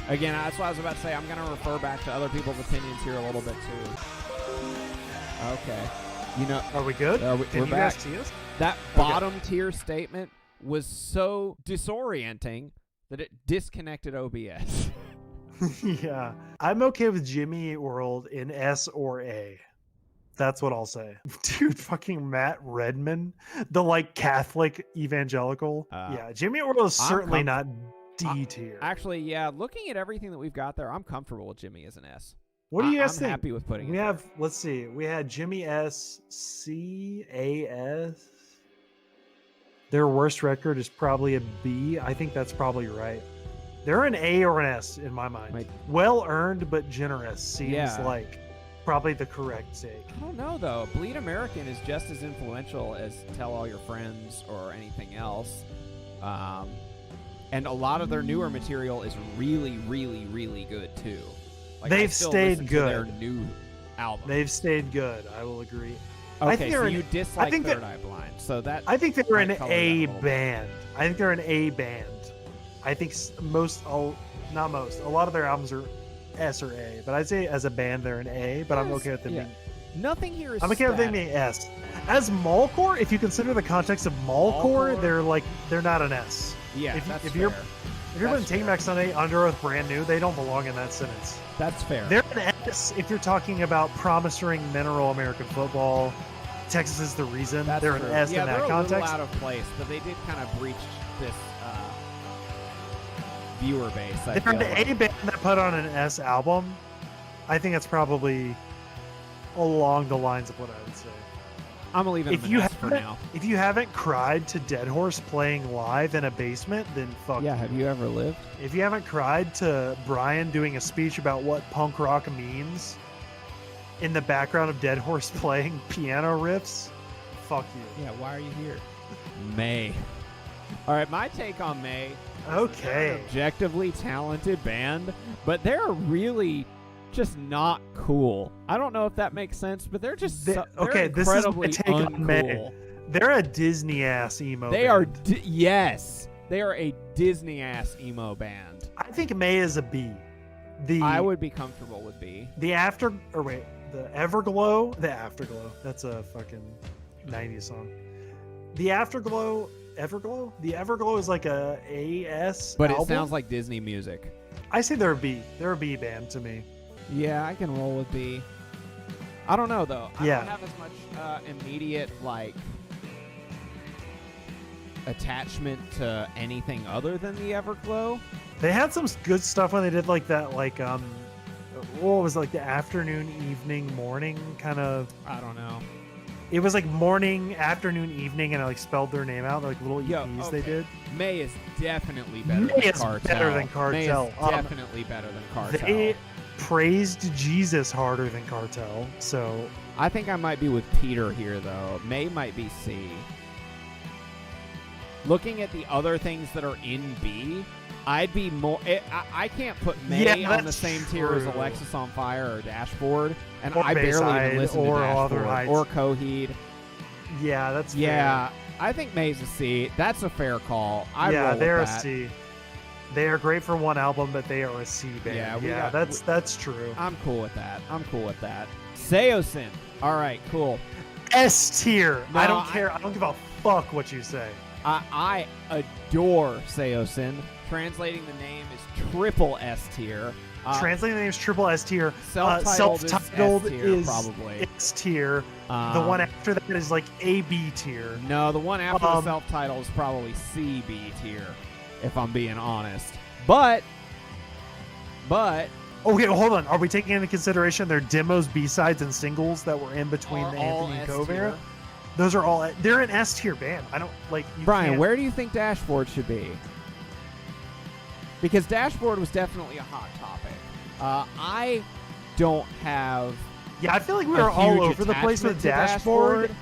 Again, that's what I was about to say. I'm going to refer back to other people's opinions here a little bit too. Okay. You know, Are we good? Can Can we're you back. guys see us? That bottom tier statement was so disorienting that it disconnected OBS. Yeah. I'm okay with Jimmy Eat World in S or A. That's what I'll say. Dude, fucking Matt Redman, the like Catholic evangelical. Yeah, Jimmy Eat World is certainly not D tier. Actually, yeah, looking at everything that we've got there, I'm comfortable with Jimmy as an S. What do you guys I'm think? happy with putting We it have, let's see, we had Jimmy S, C, A, S. Their worst record is probably a B. I think that's probably right. They're an A or an S in my mind. Like- Well earned but generous seems Yeah. like probably the correct take. I don't know, though. Bleed American is just as influential as Tell All Your Friends or anything else. And a lot of their newer material is really, really, really good, too. Like, I They've still stayed listen to their good. new album. They've stayed good. I will agree. Okay, I think they're so an- you dislike think Third that- Eye Blind. So that I think they're an might color that a A little bit. band. I think they're an A band. I think not most. A lot of their albums are S or A, but I'd say as a band they're an A. But I'm Yes, okay with them yeah. being. Nothing here is I'm okay with them static. being S. As Mallcore, if you consider the context of Mallcore, Mallcore? they're not an S. Yeah, if that's you're- fair. If you're putting That's Taking fair. Back Sunday, Under Oath, Brand New, they don't belong in that sentence. That's fair. They're an S if you're talking about Promise Ring, Mineral American Football, Texas is the Reason. That's they're true. an S yeah, in that they're context. a little out of place, but they did kind of breach this viewer base. I They're feel an like. A band that put on an S album. I think that's probably along the lines of what I would say. I'm gonna leave it If an you S for haven't, now. if you haven't cried to Dead Horse playing live in a basement, then fuck. Yeah, you. have you ever lived? If you haven't cried to Brian doing a speech about what punk rock means in the background of Dead Horse playing piano riffs, fuck you. Yeah, why are you here? May. All right, my take on May. Okay. They're an objectively talented band, but they're really just not cool. I don't know if that makes sense, but they're just they're okay, this is my incredibly take on May. uncool. They're a Disney ass emo They band. are yes, they are a Disney ass emo band. I think May is a B. I would be comfortable with B. The Everglow. That's a fucking 90s song. The Everglow. The Everglow is like a AS But album. it sounds like Disney music. I say they're a B. They're a B band to me. Yeah, I can roll with B. I don't know though. I Yeah. don't have as much immediate like attachment to anything other than the Everglow. They had some good stuff when they did like that, like what was it, like the afternoon, evening, morning kind of. I don't know. It was like morning, afternoon, evening, and I like spelled their name out. They're like little EPs they did. May is definitely better May than is Cartel. better than Cartel. May is definitely better than Cartel. They praised Jesus harder than Cartel, so I think I might be with Peter here, though. May might be C. Looking at the other things that are in B, I'd be more. I can't put May on the same tier as Alexis on Fire or Dashboard, and or I barely even listen to Dashboard or Coheed. Yeah, that's fair. Fair. I think May's a C. That's a fair call. They're with a that. C. They are great for one album, but they are a C band. Yeah, that's true. I'm cool with that. Seosin. All right, cool. S tier. No, I don't care. I don't give a fuck what you say. I adore Seosin. Translating the name is triple S tier. Translating the name is triple S tier. Self-titled is probably S tier. The one after that is like A B tier. No, the one after the self-titled is probably C B tier, if I'm being honest. But okay, hold on. Are we taking into consideration their demos, B-sides, and singles that were in between the Anthony and Cove era? Those are all. They're an S tier band. I don't like. Brian, where do you think Dashboard should be? Because Dashboard was definitely a hot topic. I don't have. Yeah, I feel like we were all over the place with Dashboard,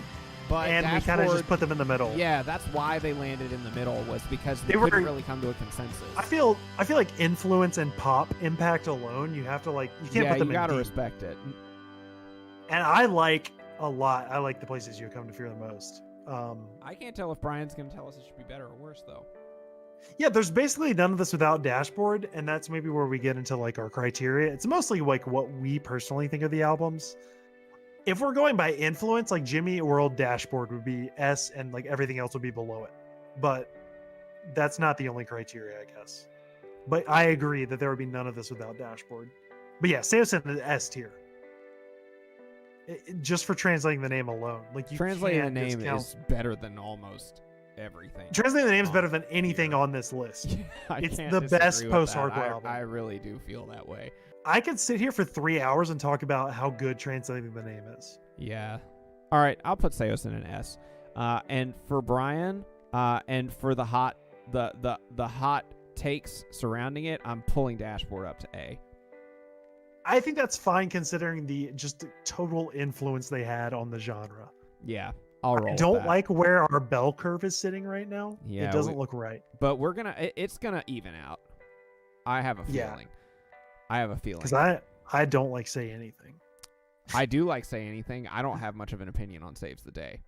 but and we kind of just put them in the middle. Yeah, that's why they landed in the middle, was because they couldn't really come to a consensus. I feel like influence and pop impact alone, you have to like you can't put them in. You gotta deep. respect it. And I like a lot. I like the places you come to fear the most. I can't tell if Brian's gonna tell us it should be better or worse though. Yeah, there's basically none of this without Dashboard, and that's maybe where we get into like our criteria. It's mostly like what we personally think of the albums. If we're going by influence, like Jimmy World Dashboard would be S, and like everything else would be below it. But that's not the only criteria, I guess. But I agree that there would be none of this without Dashboard. But yeah, Seosin is S tier. Just for translating the name alone, like you translating the name is better than almost everything. Translating the name is better than anything on this list. Yeah, it's the best post-hardcore album. I really do feel that way. I could sit here for 3 hours and talk about how good translating the name is. Yeah. All right, I'll put Seosin in S. And for Brian, and for the hot takes surrounding it, I'm pulling Dashboard up to A. I think that's fine considering the total influence they had on the genre. Yeah. I'll roll. I don't like where our bell curve is sitting right now. Yeah, it doesn't look right. But it's gonna even out. I have a feeling. Because I don't like Say Anything. I do like Say Anything. I don't have much of an opinion on Saves the Day.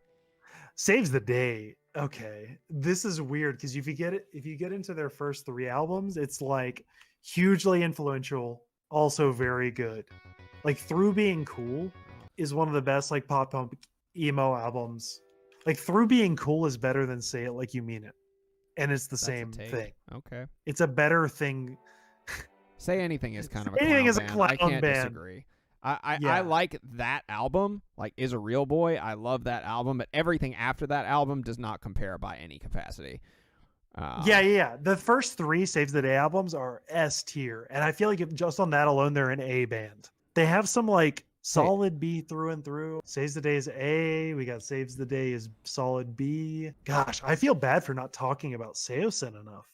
Saves the Day. Okay, this is weird because if you get into their first 3 albums, it's like hugely influential, also very good. Like Through Being Cool is one of the best like pop punk emo albums. Like Through Being Cool is better than Say It Like You Mean It, and it's the same thing. Okay, it's a better thing. Say Anything is kind of a Anything clown is a band. clown I can't band. disagree. I like that album, like Is a Real Boy. I love that album, but everything after that album does not compare by any capacity. Yeah. The first 3 Saves the Day albums are S tier, and I feel like just on that alone, they're an A band. They have some like solid B through and through. Saves the Day is A. We got Saves the Day is solid B. Gosh, I feel bad for not talking about Seosin enough.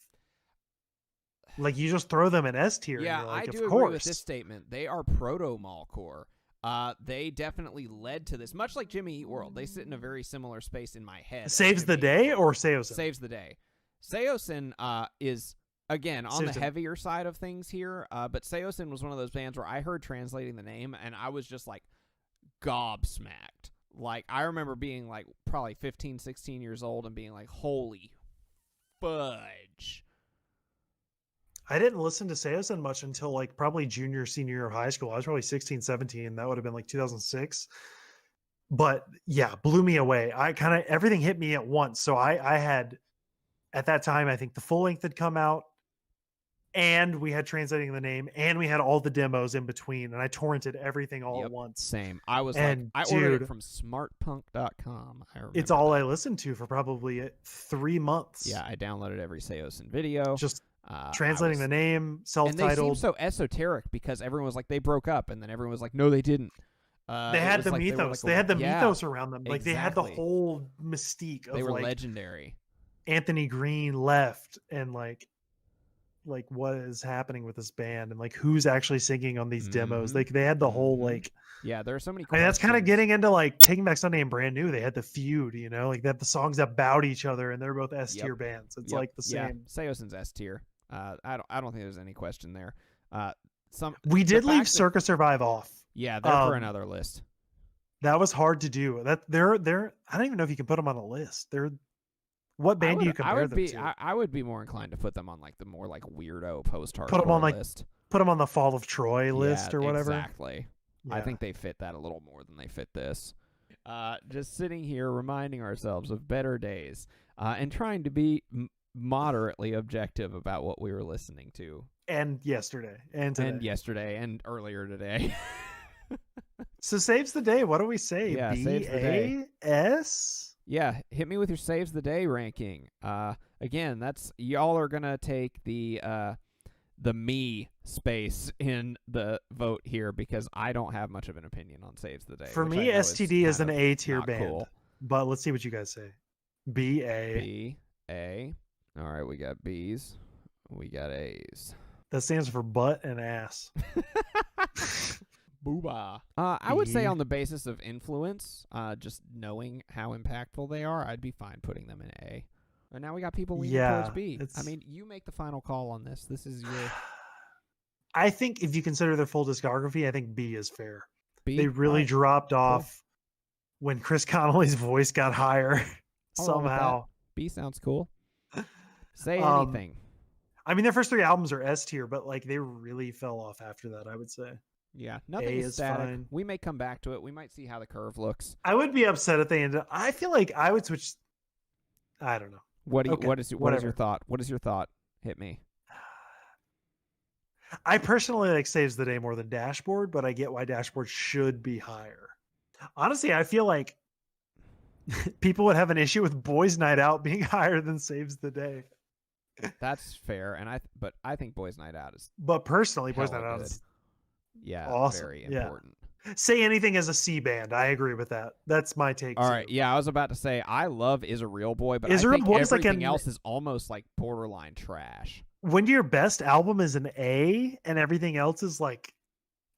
Like you just throw them in S tier. Yeah, like, I do agree with this statement. They are proto Mallcore. They definitely led to this, much like Jimmy Eat World. They sit in a very similar space in my head. Saves the Day or Seosin? Saves the Day. Seosin is again on the heavier side of things here, but Seosin was one of those bands where I heard translating the name and I was just like gobsmacked. Like I remember being like probably 15, 16 years old and being like, holy fudge. I didn't listen to Seosin much until like probably junior, senior year of high school. I was probably 16, 17. That would have been like 2006. But yeah, blew me away. Everything hit me at once. So I had, at that time, I think the full length had come out and we had translating the name and we had all the demos in between. And I torrented everything all at once. Same. I was I ordered it from smartpunk.com. It's all I listened to for probably 3 months. Yeah, I downloaded every Seosin video. Just translating the name, self-titled. And they seem so esoteric because everyone was like, they broke up. And then everyone was like, no, they didn't. They it had was the like they were mythos. like they had the yeah, mythos around them. Like they had the exactly. whole mystique They of were like legendary. Anthony Green left and like what is happening with this band and like who's actually singing on these demos. Mhm. Like they had the whole Mhm. like Yeah, there are so many I mean that's kind of questions. getting into like Taking Back Sunday and Brand New. They had the feud, you know, like they had the songs that bowed each other and they're both S tier bands. It's like the Yeah, same. Seosin's S tier. I don't think there's any question there. We The did leave fact that Circa Survive off. yeah, they're for another list. That was hard to do. That they're I don't even know if you can put them on a list. They're what band do you compare them to? I would be more inclined to put them on like the more like weirdo post Put them on hardcore like list. put them on the Fall of Troy list Yeah, or whatever. exactly. I Yeah. think they fit that a little more than they fit this. Just sitting here reminding ourselves of better days and trying to be moderately objective about what we were listening to. And yesterday and today. And yesterday and earlier today. So saves the day. What do we say? Yeah, saves the day. B-A-S? Yeah, hit me with your saves the day ranking. Again, that's y'all are gonna take the me space in the vote here because I don't have much of an opinion on saves the day. For which me, I know STD is an kind of A tier not band. cool. But let's see what you guys say. B-A. B-A. All right, we got B's. We got A's. That stands for butt and ass. Booba. I would say B. on the basis of influence, just knowing how impactful they are, I'd be fine putting them in A. And now we got people leaning towards B. I mean, you make the final call on this. This is your I think if you consider their full discography, I think B is fair. B. They really Alright, dropped off when Chris Connolly's voice got higher I'll roll with that. somehow. B sounds cool. Say Um, anything. I mean, their first 3 albums are S tier, but like they really fell off after that, I would say. Yeah, nothing A is is static. fine. We may come back to it. We might see how the curve looks. I would be upset if they ended up. I feel like I would switch. I don't know. What Okay, what is your whatever. thought? What is your thought? Hit me. I personally like Saves the Day more than Dashboard, but I get why Dashboard should be higher. Honestly, I feel like people would have an issue with Boys Night Out being higher than Saves the Day. That's fair, and but I think Boys Night Out is But personally, Boys hella Night Out good. is Yeah, awesome. very Yeah. important. Say Anything as a C band. I agree with that. That's my take. All too. right, yeah, I was about to say I love Is a Real Boy, but Is a I Real think Boy is like everything an- else is almost like borderline trash. When your best album is an A and everything else is like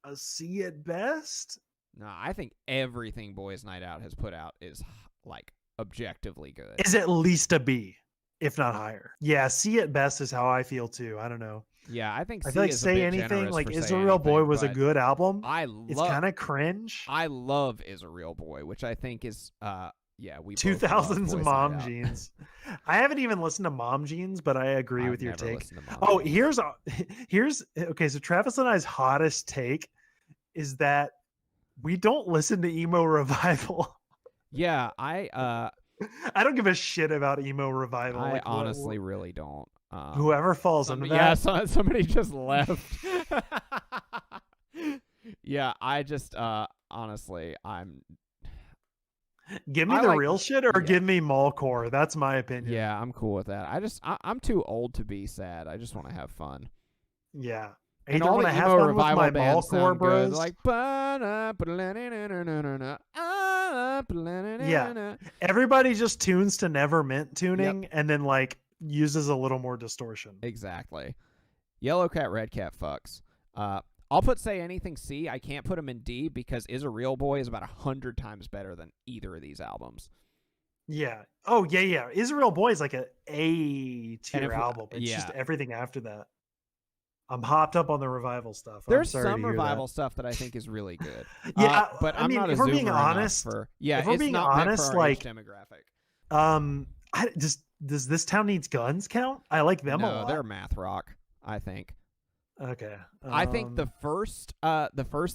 a C at best. No, I think everything Boys Night Out has put out is like objectively good. Is at least a B, if not higher. Yeah, C at best is how I feel too. I don't know. Yeah, I think I C feel like is a Say bit Anything, generous like for Is Say a Real Boy Anything, was a but good album. I It's love kind of cringe. I love Is a Real Boy, which I think is yeah, we both 2000s love Boys Mom Night Out. Jeans. I haven't even listened to Mom Jeans, but I agree I've with your never take. listened to Mom Oh, Jeans. here's okay. So Travis and I's hottest take is that we don't listen to emo revival. Yeah, I I don't give a shit about emo revival. I Like, honestly really don't. whoever falls under that. Yeah, somebody just left. Yeah, I just honestly, Give me I the like- real shit or yeah. give me Mallcore. That's my opinion. yeah, I'm cool with that. I'm too old to be sad. I just want to have fun. Yeah. I And either all want the to have emo fun with revival my bands Mallcore sound good. bros. Like Yeah. Everybody just tunes to Never Mint tuning and then like uses a little more distortion. Exactly. Yellow Cat, Red Cat fucks. I'll put Say Anything C. I can't put him in D because Is a Real Boy is about 100 times better than either of these albums. Yeah. Oh, yeah, yeah. Israel Boy is like a And tier if- album. It's just yeah. everything after that. I'm hopped up on the revival stuff. There's I'm sorry some to hear revival stuff that I think is really good. Yeah, but I I'm mean, not a if we're zoomer being enough honest- for yeah. if we're it's being not meant honest, for our age like, demographic. that. Does This Town Needs Guns count? I like them a No, lot. they're math rock. I think. Okay. I think the first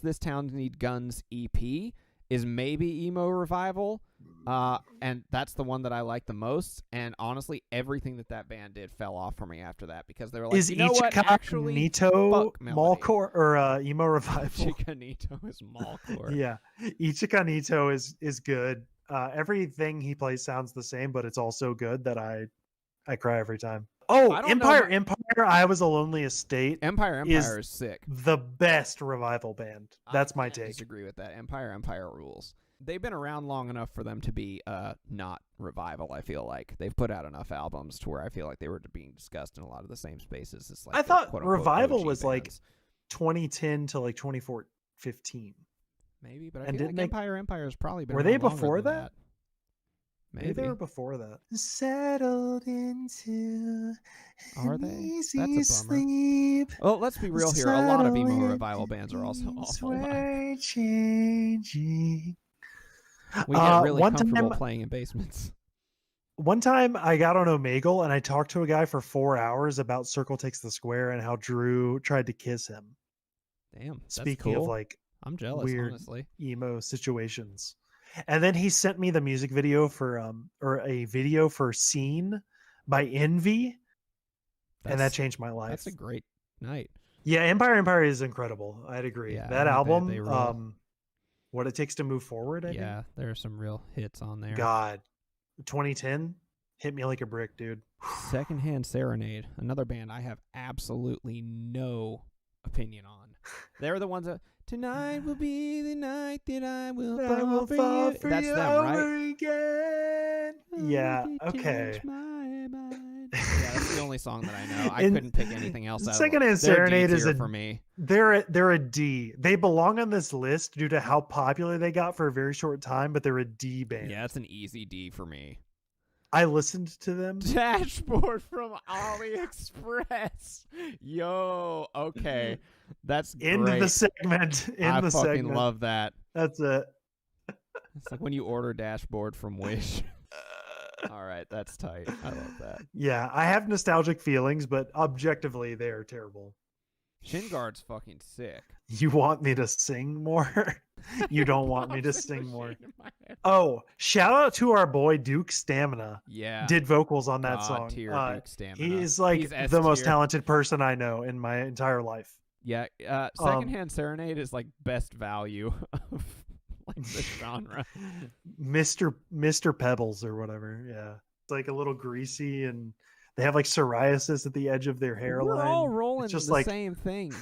This Town Need Guns EP is maybe emo revival, and that's the one that I like the most. And honestly, everything that band did fell off for me after that because they were like, is you know what? Actually, Ichikanito fuck Melody. Mallcore or emo revival? Chicanito is Mallcore. Yeah, Ichikanito is good. Everything he plays sounds the same, but it's also good that I cry every time. Oh, I don't know Empire, I Was a Lonely Estate. Empire is sick. The best revival band. That's my I take. disagree with that. Empire rules. They've been around long enough for them to be not revival. I feel like they've put out enough albums to where I feel like they were being discussed in a lot of the same spaces. It's like I thought quote-unquote revival OG was like bands. 2010 to like 2015. Maybe, but I and feel like didn't they- Empire has probably been. Were they around longer before than that? Maybe. Maybe they were before that. Settled into Are an they? easy That's a bummer. sleep. Well, let's be real here. A lot of emo Settled revival bands are also things awful. were changing. We get really one comfortable time- playing in basements. One time I got on Omegle and I talked to a guy for 4 hours about Circle Takes the Square and how Drew tried to kiss him. Damn. That's Speaking cool. of like I'm jealous, weird honestly. emo situations. And then he sent me the music video for or a video for Scene by Envy, and that That's- changed my life. That's a great night. Yeah, Empire is incredible. I'd agree. Yeah, That I think album, they rule. What It Takes to Move Forward, I Yeah, there are some real hits on there. think. God, 2010 hit me like a brick, dude. Secondhand Serenade, another band I have absolutely no opinion on. They're the ones that tonight will be the night that I will fall for you. That's them, right? Again. Yeah. Okay. Change my mind. Yeah, that's the only song that I know. I And couldn't pick anything else out. Secondhand of They're Serenade is D-tier a for me. They're a D. They belong on this list due to how popular they got for a very short time, but they're a D band. Yeah, it's an easy D for me. I listened to them. Dashboard from AliExpress. Yo, okay. That's End great. the segment. I the fucking segment. love that. That's it. It's like when you order dashboard from Wish. All right, that's tight. I love that. Yeah, I have nostalgic feelings, but objectively, they are terrible. Shin Guard's fucking sick. You want me to sing more? You don't want me to sing more. Oh, shout out to our boy Duke Stamina. Yeah. Did vocals on that God song. tier Duke Stamina. He is like He's S the most tier. talented person I know in my entire life. Yeah, Secondhand Serenade is like best value of like the genre. Mr. Pebbles or whatever. Yeah. It's like a little greasy and they have like psoriasis at the edge of their hairline. We're all rolling It's just the like same thing.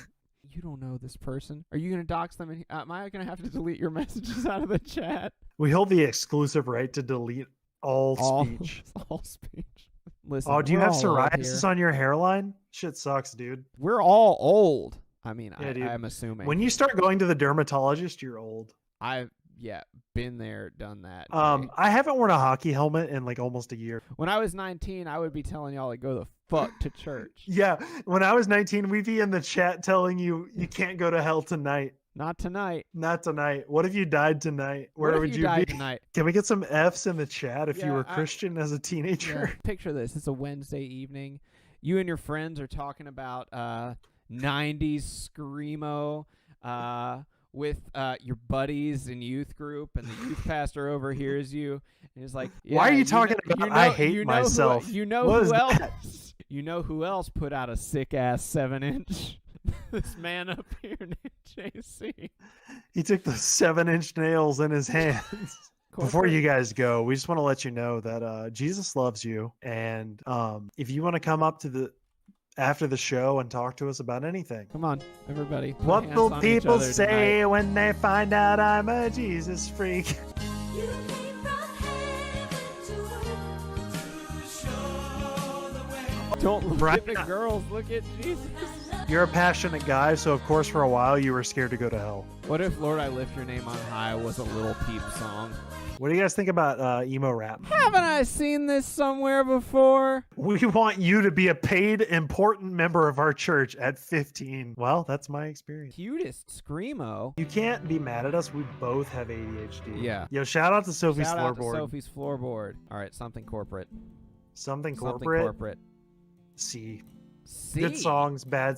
You don't know this person. Are you going to dox them? Am I going to have to delete your messages out of the chat? we hold the exclusive right to delete all speech. All speech. Listen, Oh, do you we're have all old psoriasis here. on your hairline? Shit sucks, dude. We're all old. I mean, Yeah, dude. I'm assuming. When you start going to the dermatologist, you're old. I've been there, done that. Jay. I haven't worn a hockey helmet in like almost a year. When I was 19, I would be telling y'all to go the fuck to church. Yeah, when I was 19, we'd be in the chat telling you can't go to hell tonight. Not tonight. Not tonight. What if you died tonight? Where What if would you died be? tonight? Can we get some F's in the chat if you Yeah, were Christian as a teenager? Yeah, picture this. It's a Wednesday evening. You and your friends are talking about 90s screamo with your buddies in youth group, and the youth pastor overhears you and is like, Why are "Yeah, you talking about I hate myself? You know What who is else? that? You know who else put out a sick ass 7-inch? This man up here named JC. He took the 7-inch nails in his hands. Before you guys go, we just want to let you know that Jesus loves you, and if you want to come up to after the show and talk to us about anything. Come on, everybody. put What hands will on each people other say tonight. when they find out I'm a Jesus freak? You came from heaven to earth. Don't look Right. at the girls. Look at Jesus. You're a passionate guy, so of course for a while you were scared to go to hell. What if Lord I Lift Your Name on High was a Little Peep song? What do you guys think about emo rap? Haven't I seen this somewhere before? We want you to be a paid, important member of our church at 15. Well, that's my experience. Cutest Screamo. You can't be mad at us. We both have ADHD. Yeah. Yo, shout out to Sophie's Shout out to Floorboard. Sophie's Floorboard. All right, something corporate. Something Something corporate. corporate. C. C. Good songs, bad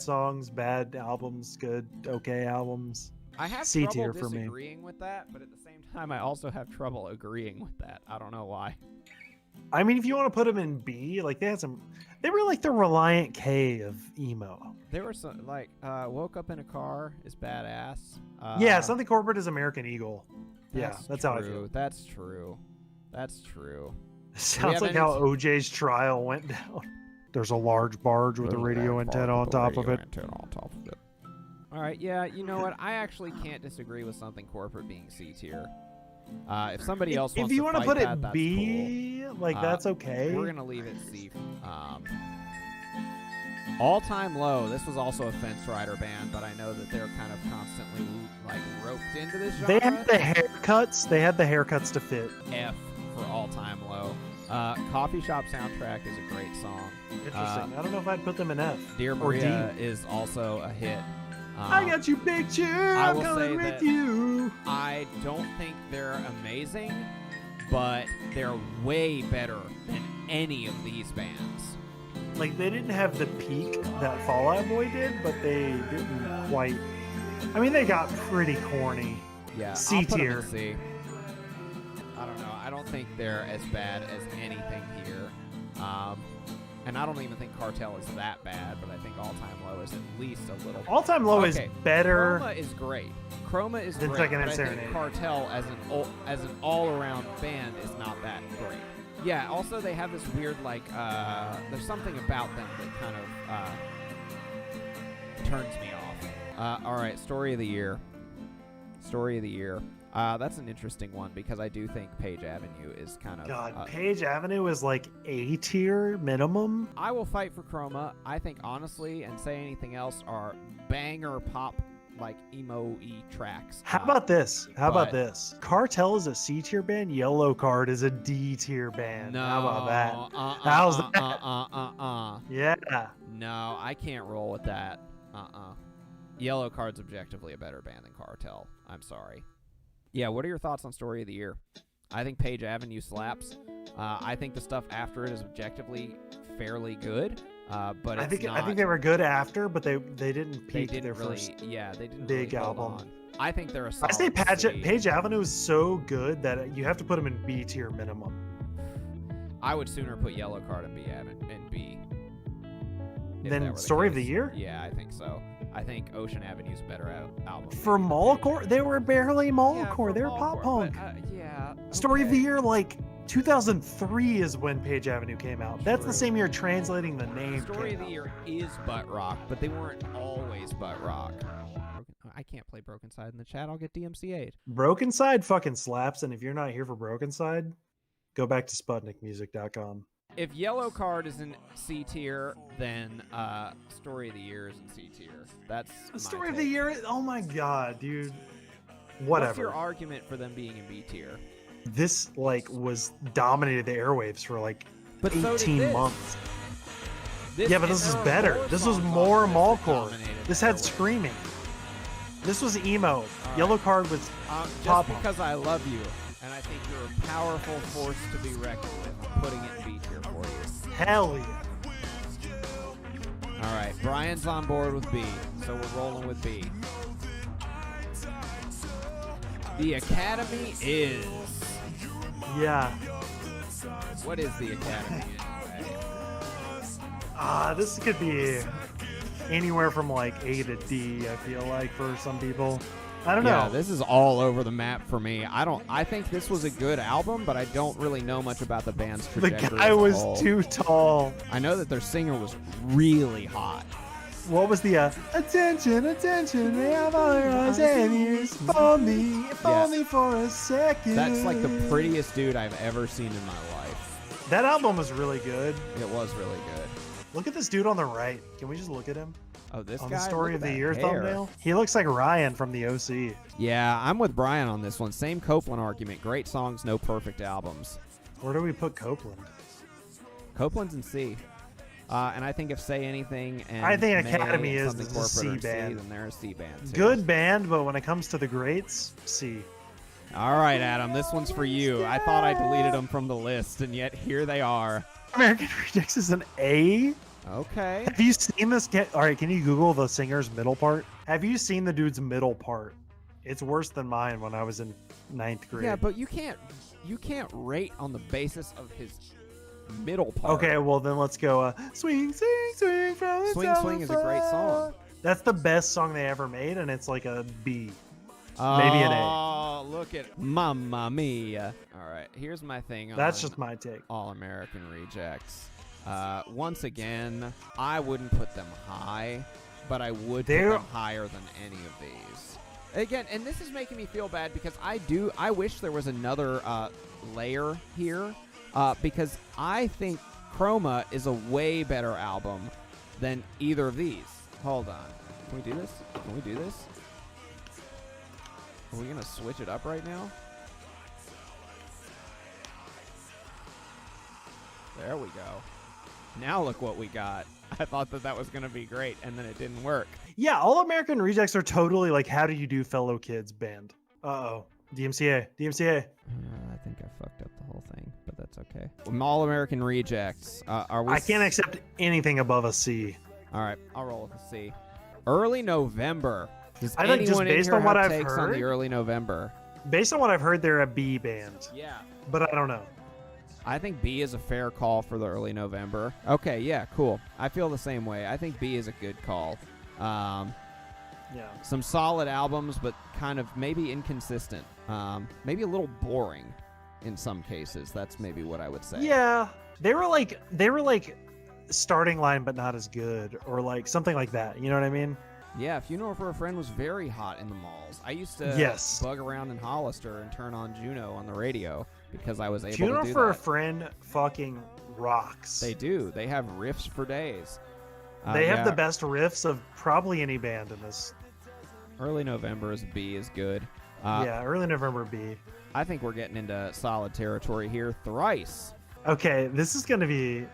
albums, good, okay albums. I have C trouble tier for me. disagreeing with that, but at the same time, I also have trouble agreeing with that. I don't know why. I mean, if you want to put them in B, like they were like the Reliant K of emo. There were some, like, Woke Up in a Car is badass. Yeah, something corporate is American Eagle. Yeah, that's how I true. feel. That's true. That's true. Sounds have like any- how OJ's trial went down. There's a large barge with a radio antenna on top of it. All right, yeah, you know what? I actually can't disagree with something corporate being C tier. If somebody else wants If you to want to fight put that, it that's B, like cool. that's okay. We're gonna leave it C. All Time Low. This was also a Fence Rider band, but I know that they're kind of constantly like roped into this genre. They had the haircuts. They had the haircuts to fit. F for All Time Low. Coffee Shop Soundtrack is a great song. Interesting. I don't know if I'd put them in F. Dear or D. Maria is also a hit. I got you pictured. I I'm will say coming with that you. I don't think they're amazing, but they're way better than any of these bands. Like, they didn't have the peak that Fall Out Boy did, but they didn't quite. I mean, they got pretty corny. Yeah, C I'll put 'em in tier. C. I don't know. I don't think they're as bad as anything here. And I don't even think Cartel is that bad, but I think All Time Low is at least a little. All Time Low is Okay, better. Chroma is great. Chroma is Than great, Second but and I think Serenade. Cartel as an all-around band is not that great. Yeah. Also, they have this weird like. There's something about them that kind of turns me off. All right, Story of the Year. Story of the Year. That's an interesting one because I do think Page Avenue is kind of. God, Page Avenue is like A tier minimum. I will fight for Chroma. I think honestly, and say anything else are banger pop like emo-y tracks. How about this? How about but- this? Cartel is a C tier band. Yellow Card is a D tier band. No. How about that? How's that? Yeah. No, I can't roll with that. Yellow Card's objectively a better band than Cartel. I'm sorry. Yeah, what are your thoughts on Story of the Year? I think Page Avenue slaps. I think the stuff after it is objectively fairly good, but I it's think not, I think they were good after, but they didn't they peak didn't their really, first. yeah, they didn't big really hold album. on. I think they're a I solid say C. Page Avenue is so good that you have to put them in B tier minimum. I would sooner put Yellow Card in B. if that Then were the Story of the case. Year? Yeah, I think so. I think Ocean Avenue's a better album. For Mallcore, they were barely Yeah, Mallcore. for They were pop Mallcore, punk. but, yeah. Story of the okay. Year, like 2003 is when Page Avenue came out. That's the True. same year Translating the Name Story came of the out. Year is butt rock, but they weren't always butt rock. I can't play Broken Side in the chat. I'll get DMCA'd. Broken Side fucking slaps, and if you're not here for Broken Side, go back to SputnikMusic.com. If Yellow Card is in C tier, then Story of the Year is in C tier. That's my Story of take. the Year, oh my god, dude. What's your Whatever. argument for them being in B tier? This like was dominated the airwaves for like But so did 18 this. months. This, Yeah, but and this is there are better. more This was songs more on this that Mallcore. dominated This the had airwaves. screaming. This was emo. All Yellow right. Card was Just pop punk. because I love you, and I think you're a powerful force to be reckoned with, I'm putting it in B tier for you. hell yeah. All right, Brian's on board with B, so we're rolling with B. The Academy is. Yeah. What is the Academy anyway? This could be anywhere from like A to D, I feel like, for some people. I don't Yeah, know. this is all over the map for me. I think this was a good album, but I don't really know much about the band's The trajectory. guy as a was whole. too tall. I know that their singer was really hot. What was the attention, attention, may have all your eyes and ears. If Yeah. only for a second. That's like the prettiest dude I've ever seen in my life. That album was really good. It was really good. Look at this dude on the right. Can we just look at him? Oh, this On guy. the Story Look of at the that Year hair. thumbnail. He looks like Ryan from the OC. Yeah, I'm with Brian on this one. Same Copeland argument. Great songs, no perfect albums. Where do we put Copeland? Copeland's in C. And I think if Say Anything and I think May Academy and is something the corporate C are in band. then they're a C band too. Good band, but when it comes to the greats, C. All right, Adam, this one's for you. I thought I deleted them from the list, and yet here they are. American Rejects is an A. Okay. Have you seen this? All right, can you Google the singer's middle part? Have you seen the dude's middle part? It's worse than mine when I was in 9th grade. Yeah, but you can't rate on the basis of his middle part. Okay, well then let's go. Swing, swing, swing from the Swing, Swing is a great song. That's the best song they ever made, and it's like a B. Maybe an A. Oh, look at Mamma Mia. All right, here's my thing on That's just my take. All American Rejects. Once again, I wouldn't put them high, but I would put They're- them higher than any of these. Again, and this is making me feel bad because I wish there was another layer here, because I think Chroma is a way better album than either of these. Hold on. Can we do this? Can we do this? Are we going to switch it up right now? There we go. Now look what we got. I thought that was going to be great, and then it didn't work. Yeah, All American Rejects are totally like How Do You Do Fellow Kids band. Uh-oh. DMCA. I think I fucked up the whole thing, but that's okay. All American Rejects. Are we? I can't accept anything above a C. All right, I'll roll with a C. Early November. Does I think just anyone in based here on what have I've takes on the heard- early November? Based on what I've heard, they're a B band, Yeah. but I don't know. I think B is a fair call for the early November. Okay, yeah, cool. I feel the same way. I think B is a good call. Yeah. Some solid albums, but kind of maybe inconsistent. Maybe a little boring in some cases. That's maybe what I would say. Yeah, they were like starting line, but not as good, or like something like that. You know what I mean? Yeah, Funeral for a Friend was very hot in the malls. I used to Yes. bug around in Hollister and turn on Juno on the radio because I was able Funeral to do for that. a Friend fucking rocks. They do. They have riffs for days. They have yeah, the best riffs of probably any band in this. Early November is B is good. Yeah, early November B. I think we're getting into solid territory here. Thrice. Okay, this is going to be.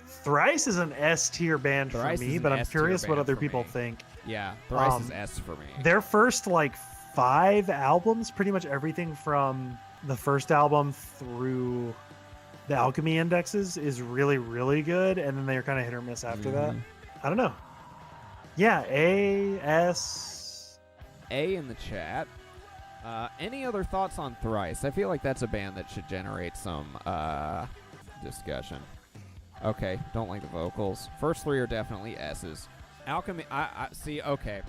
Thrice is an S tier band Thrice for is me, an but I'm S-tier curious what band other for people me. think. Yeah, Thrice is Um, S for me. Their first like 5 albums, pretty much everything from the first album through the Alchemy Indexes is really, really good, and then they're kind of hit or miss after that. Mhm. I don't know. Yeah, A, S. A in the chat. Any other thoughts on Thrice? I feel like that's a band that should generate some discussion. Okay, don't like the vocals. First 3 are definitely S's. Alchemy, I see. Okay,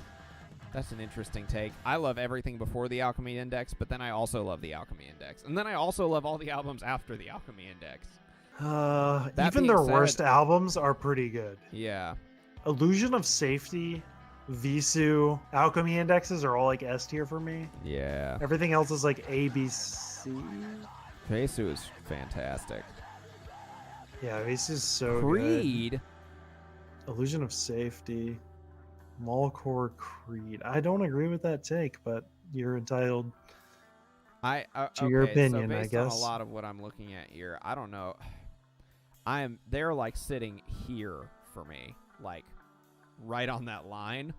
that's an interesting take. I love everything before the Alchemy Index, but then I also love the Alchemy Index, and then I also love all the albums after the Alchemy Index. That Even being their said- worst albums are pretty good. Yeah, Illusion of Safety, Visu, Alchemy Indexes are all like S tier for me. yeah. Everything else is like A, B, C. Jesu is fantastic. Yeah, Visu's so good. Creed. Illusion of Safety, Mallcore, Creed. I don't agree with that take, but you're entitled. To your opinion, so I based on guess. a lot of what I'm looking at here, I don't know. They're like sitting here for me, like right on that line,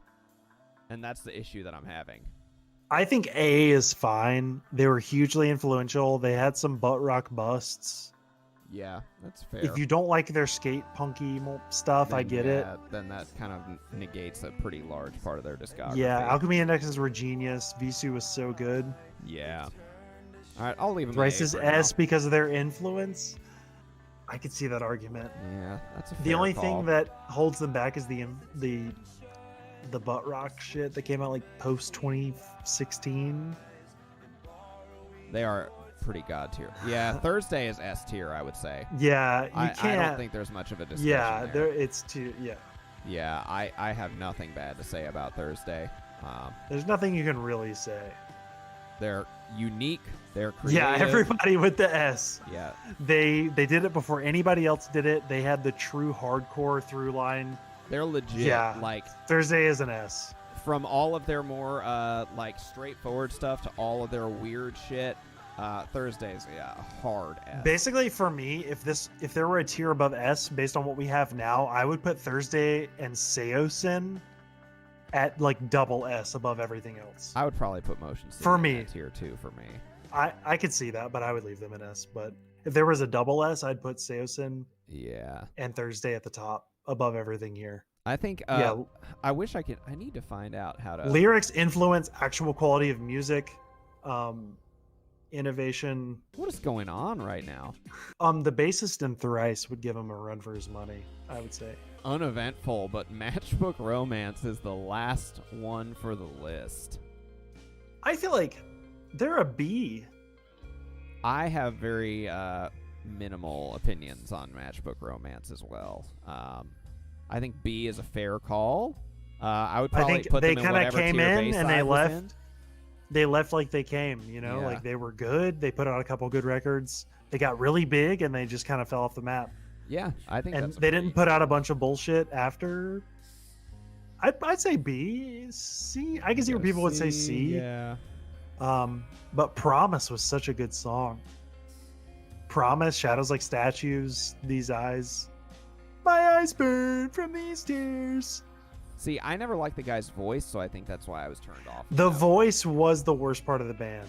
and that's the issue that I'm having. I think A is fine. They were hugely influential. They had some butt rock busts. Yeah, that's fair. If you don't like their skate punky stuff, I Then, get it. yeah, then that kind of negates a pretty large part of their discography. Yeah, Alchemy Indexes were genius. Visu was so good. Yeah. All right, I'll leave them. Thrice A is for S now. because of their influence. I could see that argument. Yeah, that's a The fair only call. thing that holds them back is the butt rock shit that came out like post 2016. They are pretty god tier. Yeah, Thursday is S tier, I would say. Yeah, you I can't. don't think there's much of a discussion yeah, there. it's too. Yeah, Yeah, I have nothing bad to say about Thursday. there's nothing you can really say. They're unique. They're creative. Yeah, everybody with the S. Yeah, They did it before anybody else did it. They had the true hardcore through line. they're legit. Yeah. Like Thursday is an S. from all of their more like straightforward stuff to all of their weird shit. Thursday's hard S. Basically, for me, if there were a tier above S based on what we have now, I would put Thursday and Seosin at like double S above everything else. I would probably put Motion City For in me. that tier 2 for me. I could see that, but I would leave them in S. But if there was a double S, I'd put Seosin Yeah, and Thursday at the top above everything here. I think. Yeah. I wish I could. I need to find out how to. Lyrics influence actual quality of music, innovation. What is going on right now? The bassist in Thrice would give him a run for his money, I would say. Uneventful, but Matchbook Romance is the last one for the list. I feel like they're a B. I have minimal opinions on Matchbook Romance as well. I think B is a fair call. I would I probably think put they them in kind of whatever came tier in and they Bayside was left. in. They left like they came, Yeah. like they were good. They put out a couple good records. They got really big and they just kind of fell off the map. Yeah, I think And that's they didn't put out a bunch of bullshit after. I'd say B, C. I can see where people would say C. Yeah. But Promise was such a good song. Promise, Shadows Like Statues, These Eyes. My eyes burn from these tears. See, I never liked the guy's voice, so I think that's why I was turned off. The voice was the worst part of the band.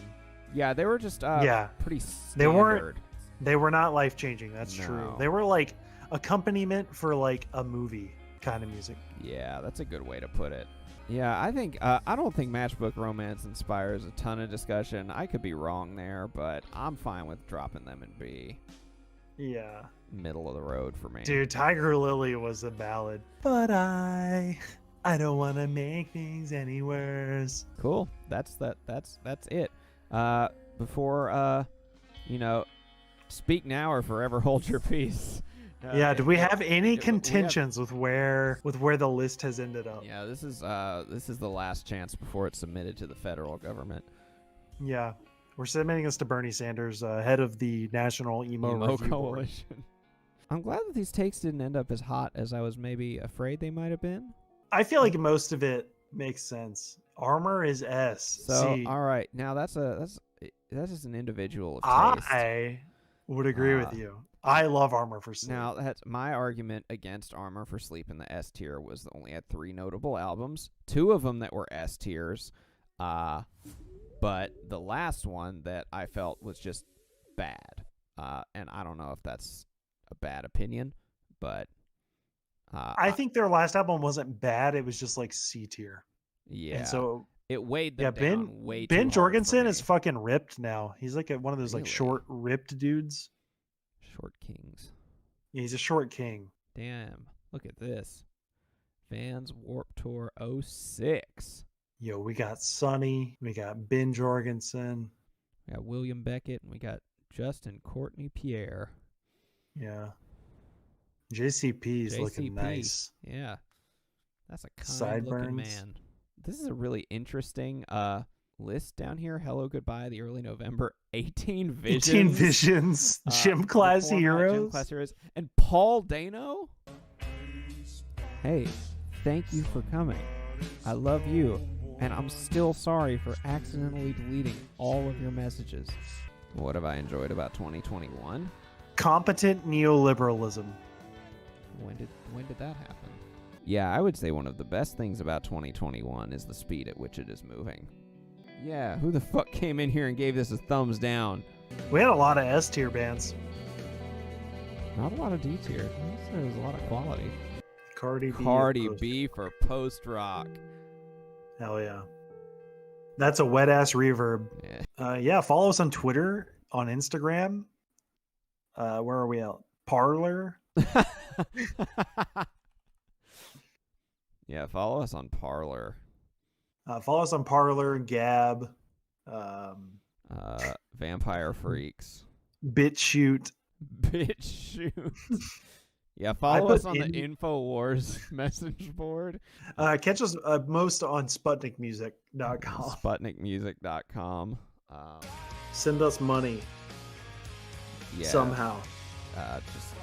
Yeah, they were just Yeah. pretty standard. They weren't- They were not life changing. That's true. No. They were like accompaniment for like a movie kind of music. Yeah, that's a good way to put it. Yeah, I think I don't think Matchbook Romance inspires a ton of discussion. I could be wrong there, but I'm fine with dropping them in B. Yeah. Middle of the road for me. Dude, Tiger Lily was a ballad. But I don't want to make things any worse. Cool. That's it. Before speak now or forever hold your peace. Yeah, do we have any we have- contentions with where the list has ended up? Yeah, this is the last chance before it's submitted to the federal government. Yeah. We're submitting this to Bernie Sanders, head of the National Emo Review Board. Coalition. I'm glad that these takes didn't end up as hot as I was maybe afraid they might have been. I feel like most of it makes sense. Armor is S. So, C. all right, now that's just an individual of taste. I would agree with you. I love Armor for Sleep. Now, that's my argument against Armor for Sleep in the S tier was that only had 3 notable albums, 2 of them that were S tiers, but the last one that I felt was just bad. And I don't know if that's a bad opinion, but I think their last album wasn't bad. It was just like C tier. yeah, And so it weighed them yeah, down way too Ben hard for Jorgensen me. is fucking ripped now. He's like one of those like Really? short ripped dudes. Short Kings. Yeah, he's a short king. Damn, look at this. Vans Warp Tour 06. Yo, we got Sonny, we got Ben Jorgensen. We got William Beckett, and we got Justin Courtney Pierre. Yeah. JCP's looking JCP. nice. Yeah. That's a kind looking Sideburns. man. This is a really interesting list down here. Hello, goodbye, the early November. 18 Visions. 18 Visions. Gym Class Perform Out, Heroes. Gym Class Heroes. And Paul Dano? Hey, thank you for coming. I love you. And I'm still sorry for accidentally deleting all of your messages. What have I enjoyed about 2021? Competent neoliberalism. When did that happen? Yeah, I would say one of the best things about 2021 is the speed at which it is moving. Yeah, who the fuck came in here and gave this a thumbs down? We had a lot of S tier bands. Not a lot of D tier. There was a lot of quality. Cardi B. Cardi Post- B for post rock. Hell yeah. That's a wet ass reverb. Yeah. Yeah, follow us on Twitter, on Instagram. Where are we at? Parlor. Yeah, follow us on Parlor. Follow us on Parlor, Gab, Vampire Freaks. BitChute. Bitch shoot. Yeah, I follow put us on the in- InfoWars message board. Catch us most on SputnikMusic.com. SputnikMusic.com. Send us money Yeah. somehow. Just,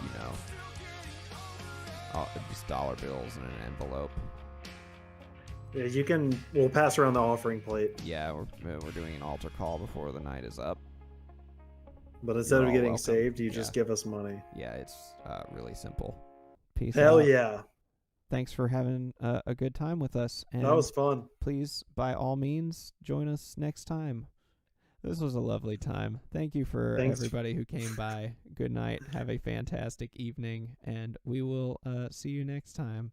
just dollar bills in an envelope. Yeah, you can. We'll pass around the offering plate, Yeah, we're doing an altar call before the night is up. but instead You're of all getting welcome. saved, you just Yeah. give us money. Yeah, it's really simple. Peace Hell out. yeah, Thanks for having a good time with us. And that was fun. please, by all means, join us next time. This was a lovely time. Thank you for Thanks. everybody who came by. Good night. Have a fantastic evening, and we will see you next time.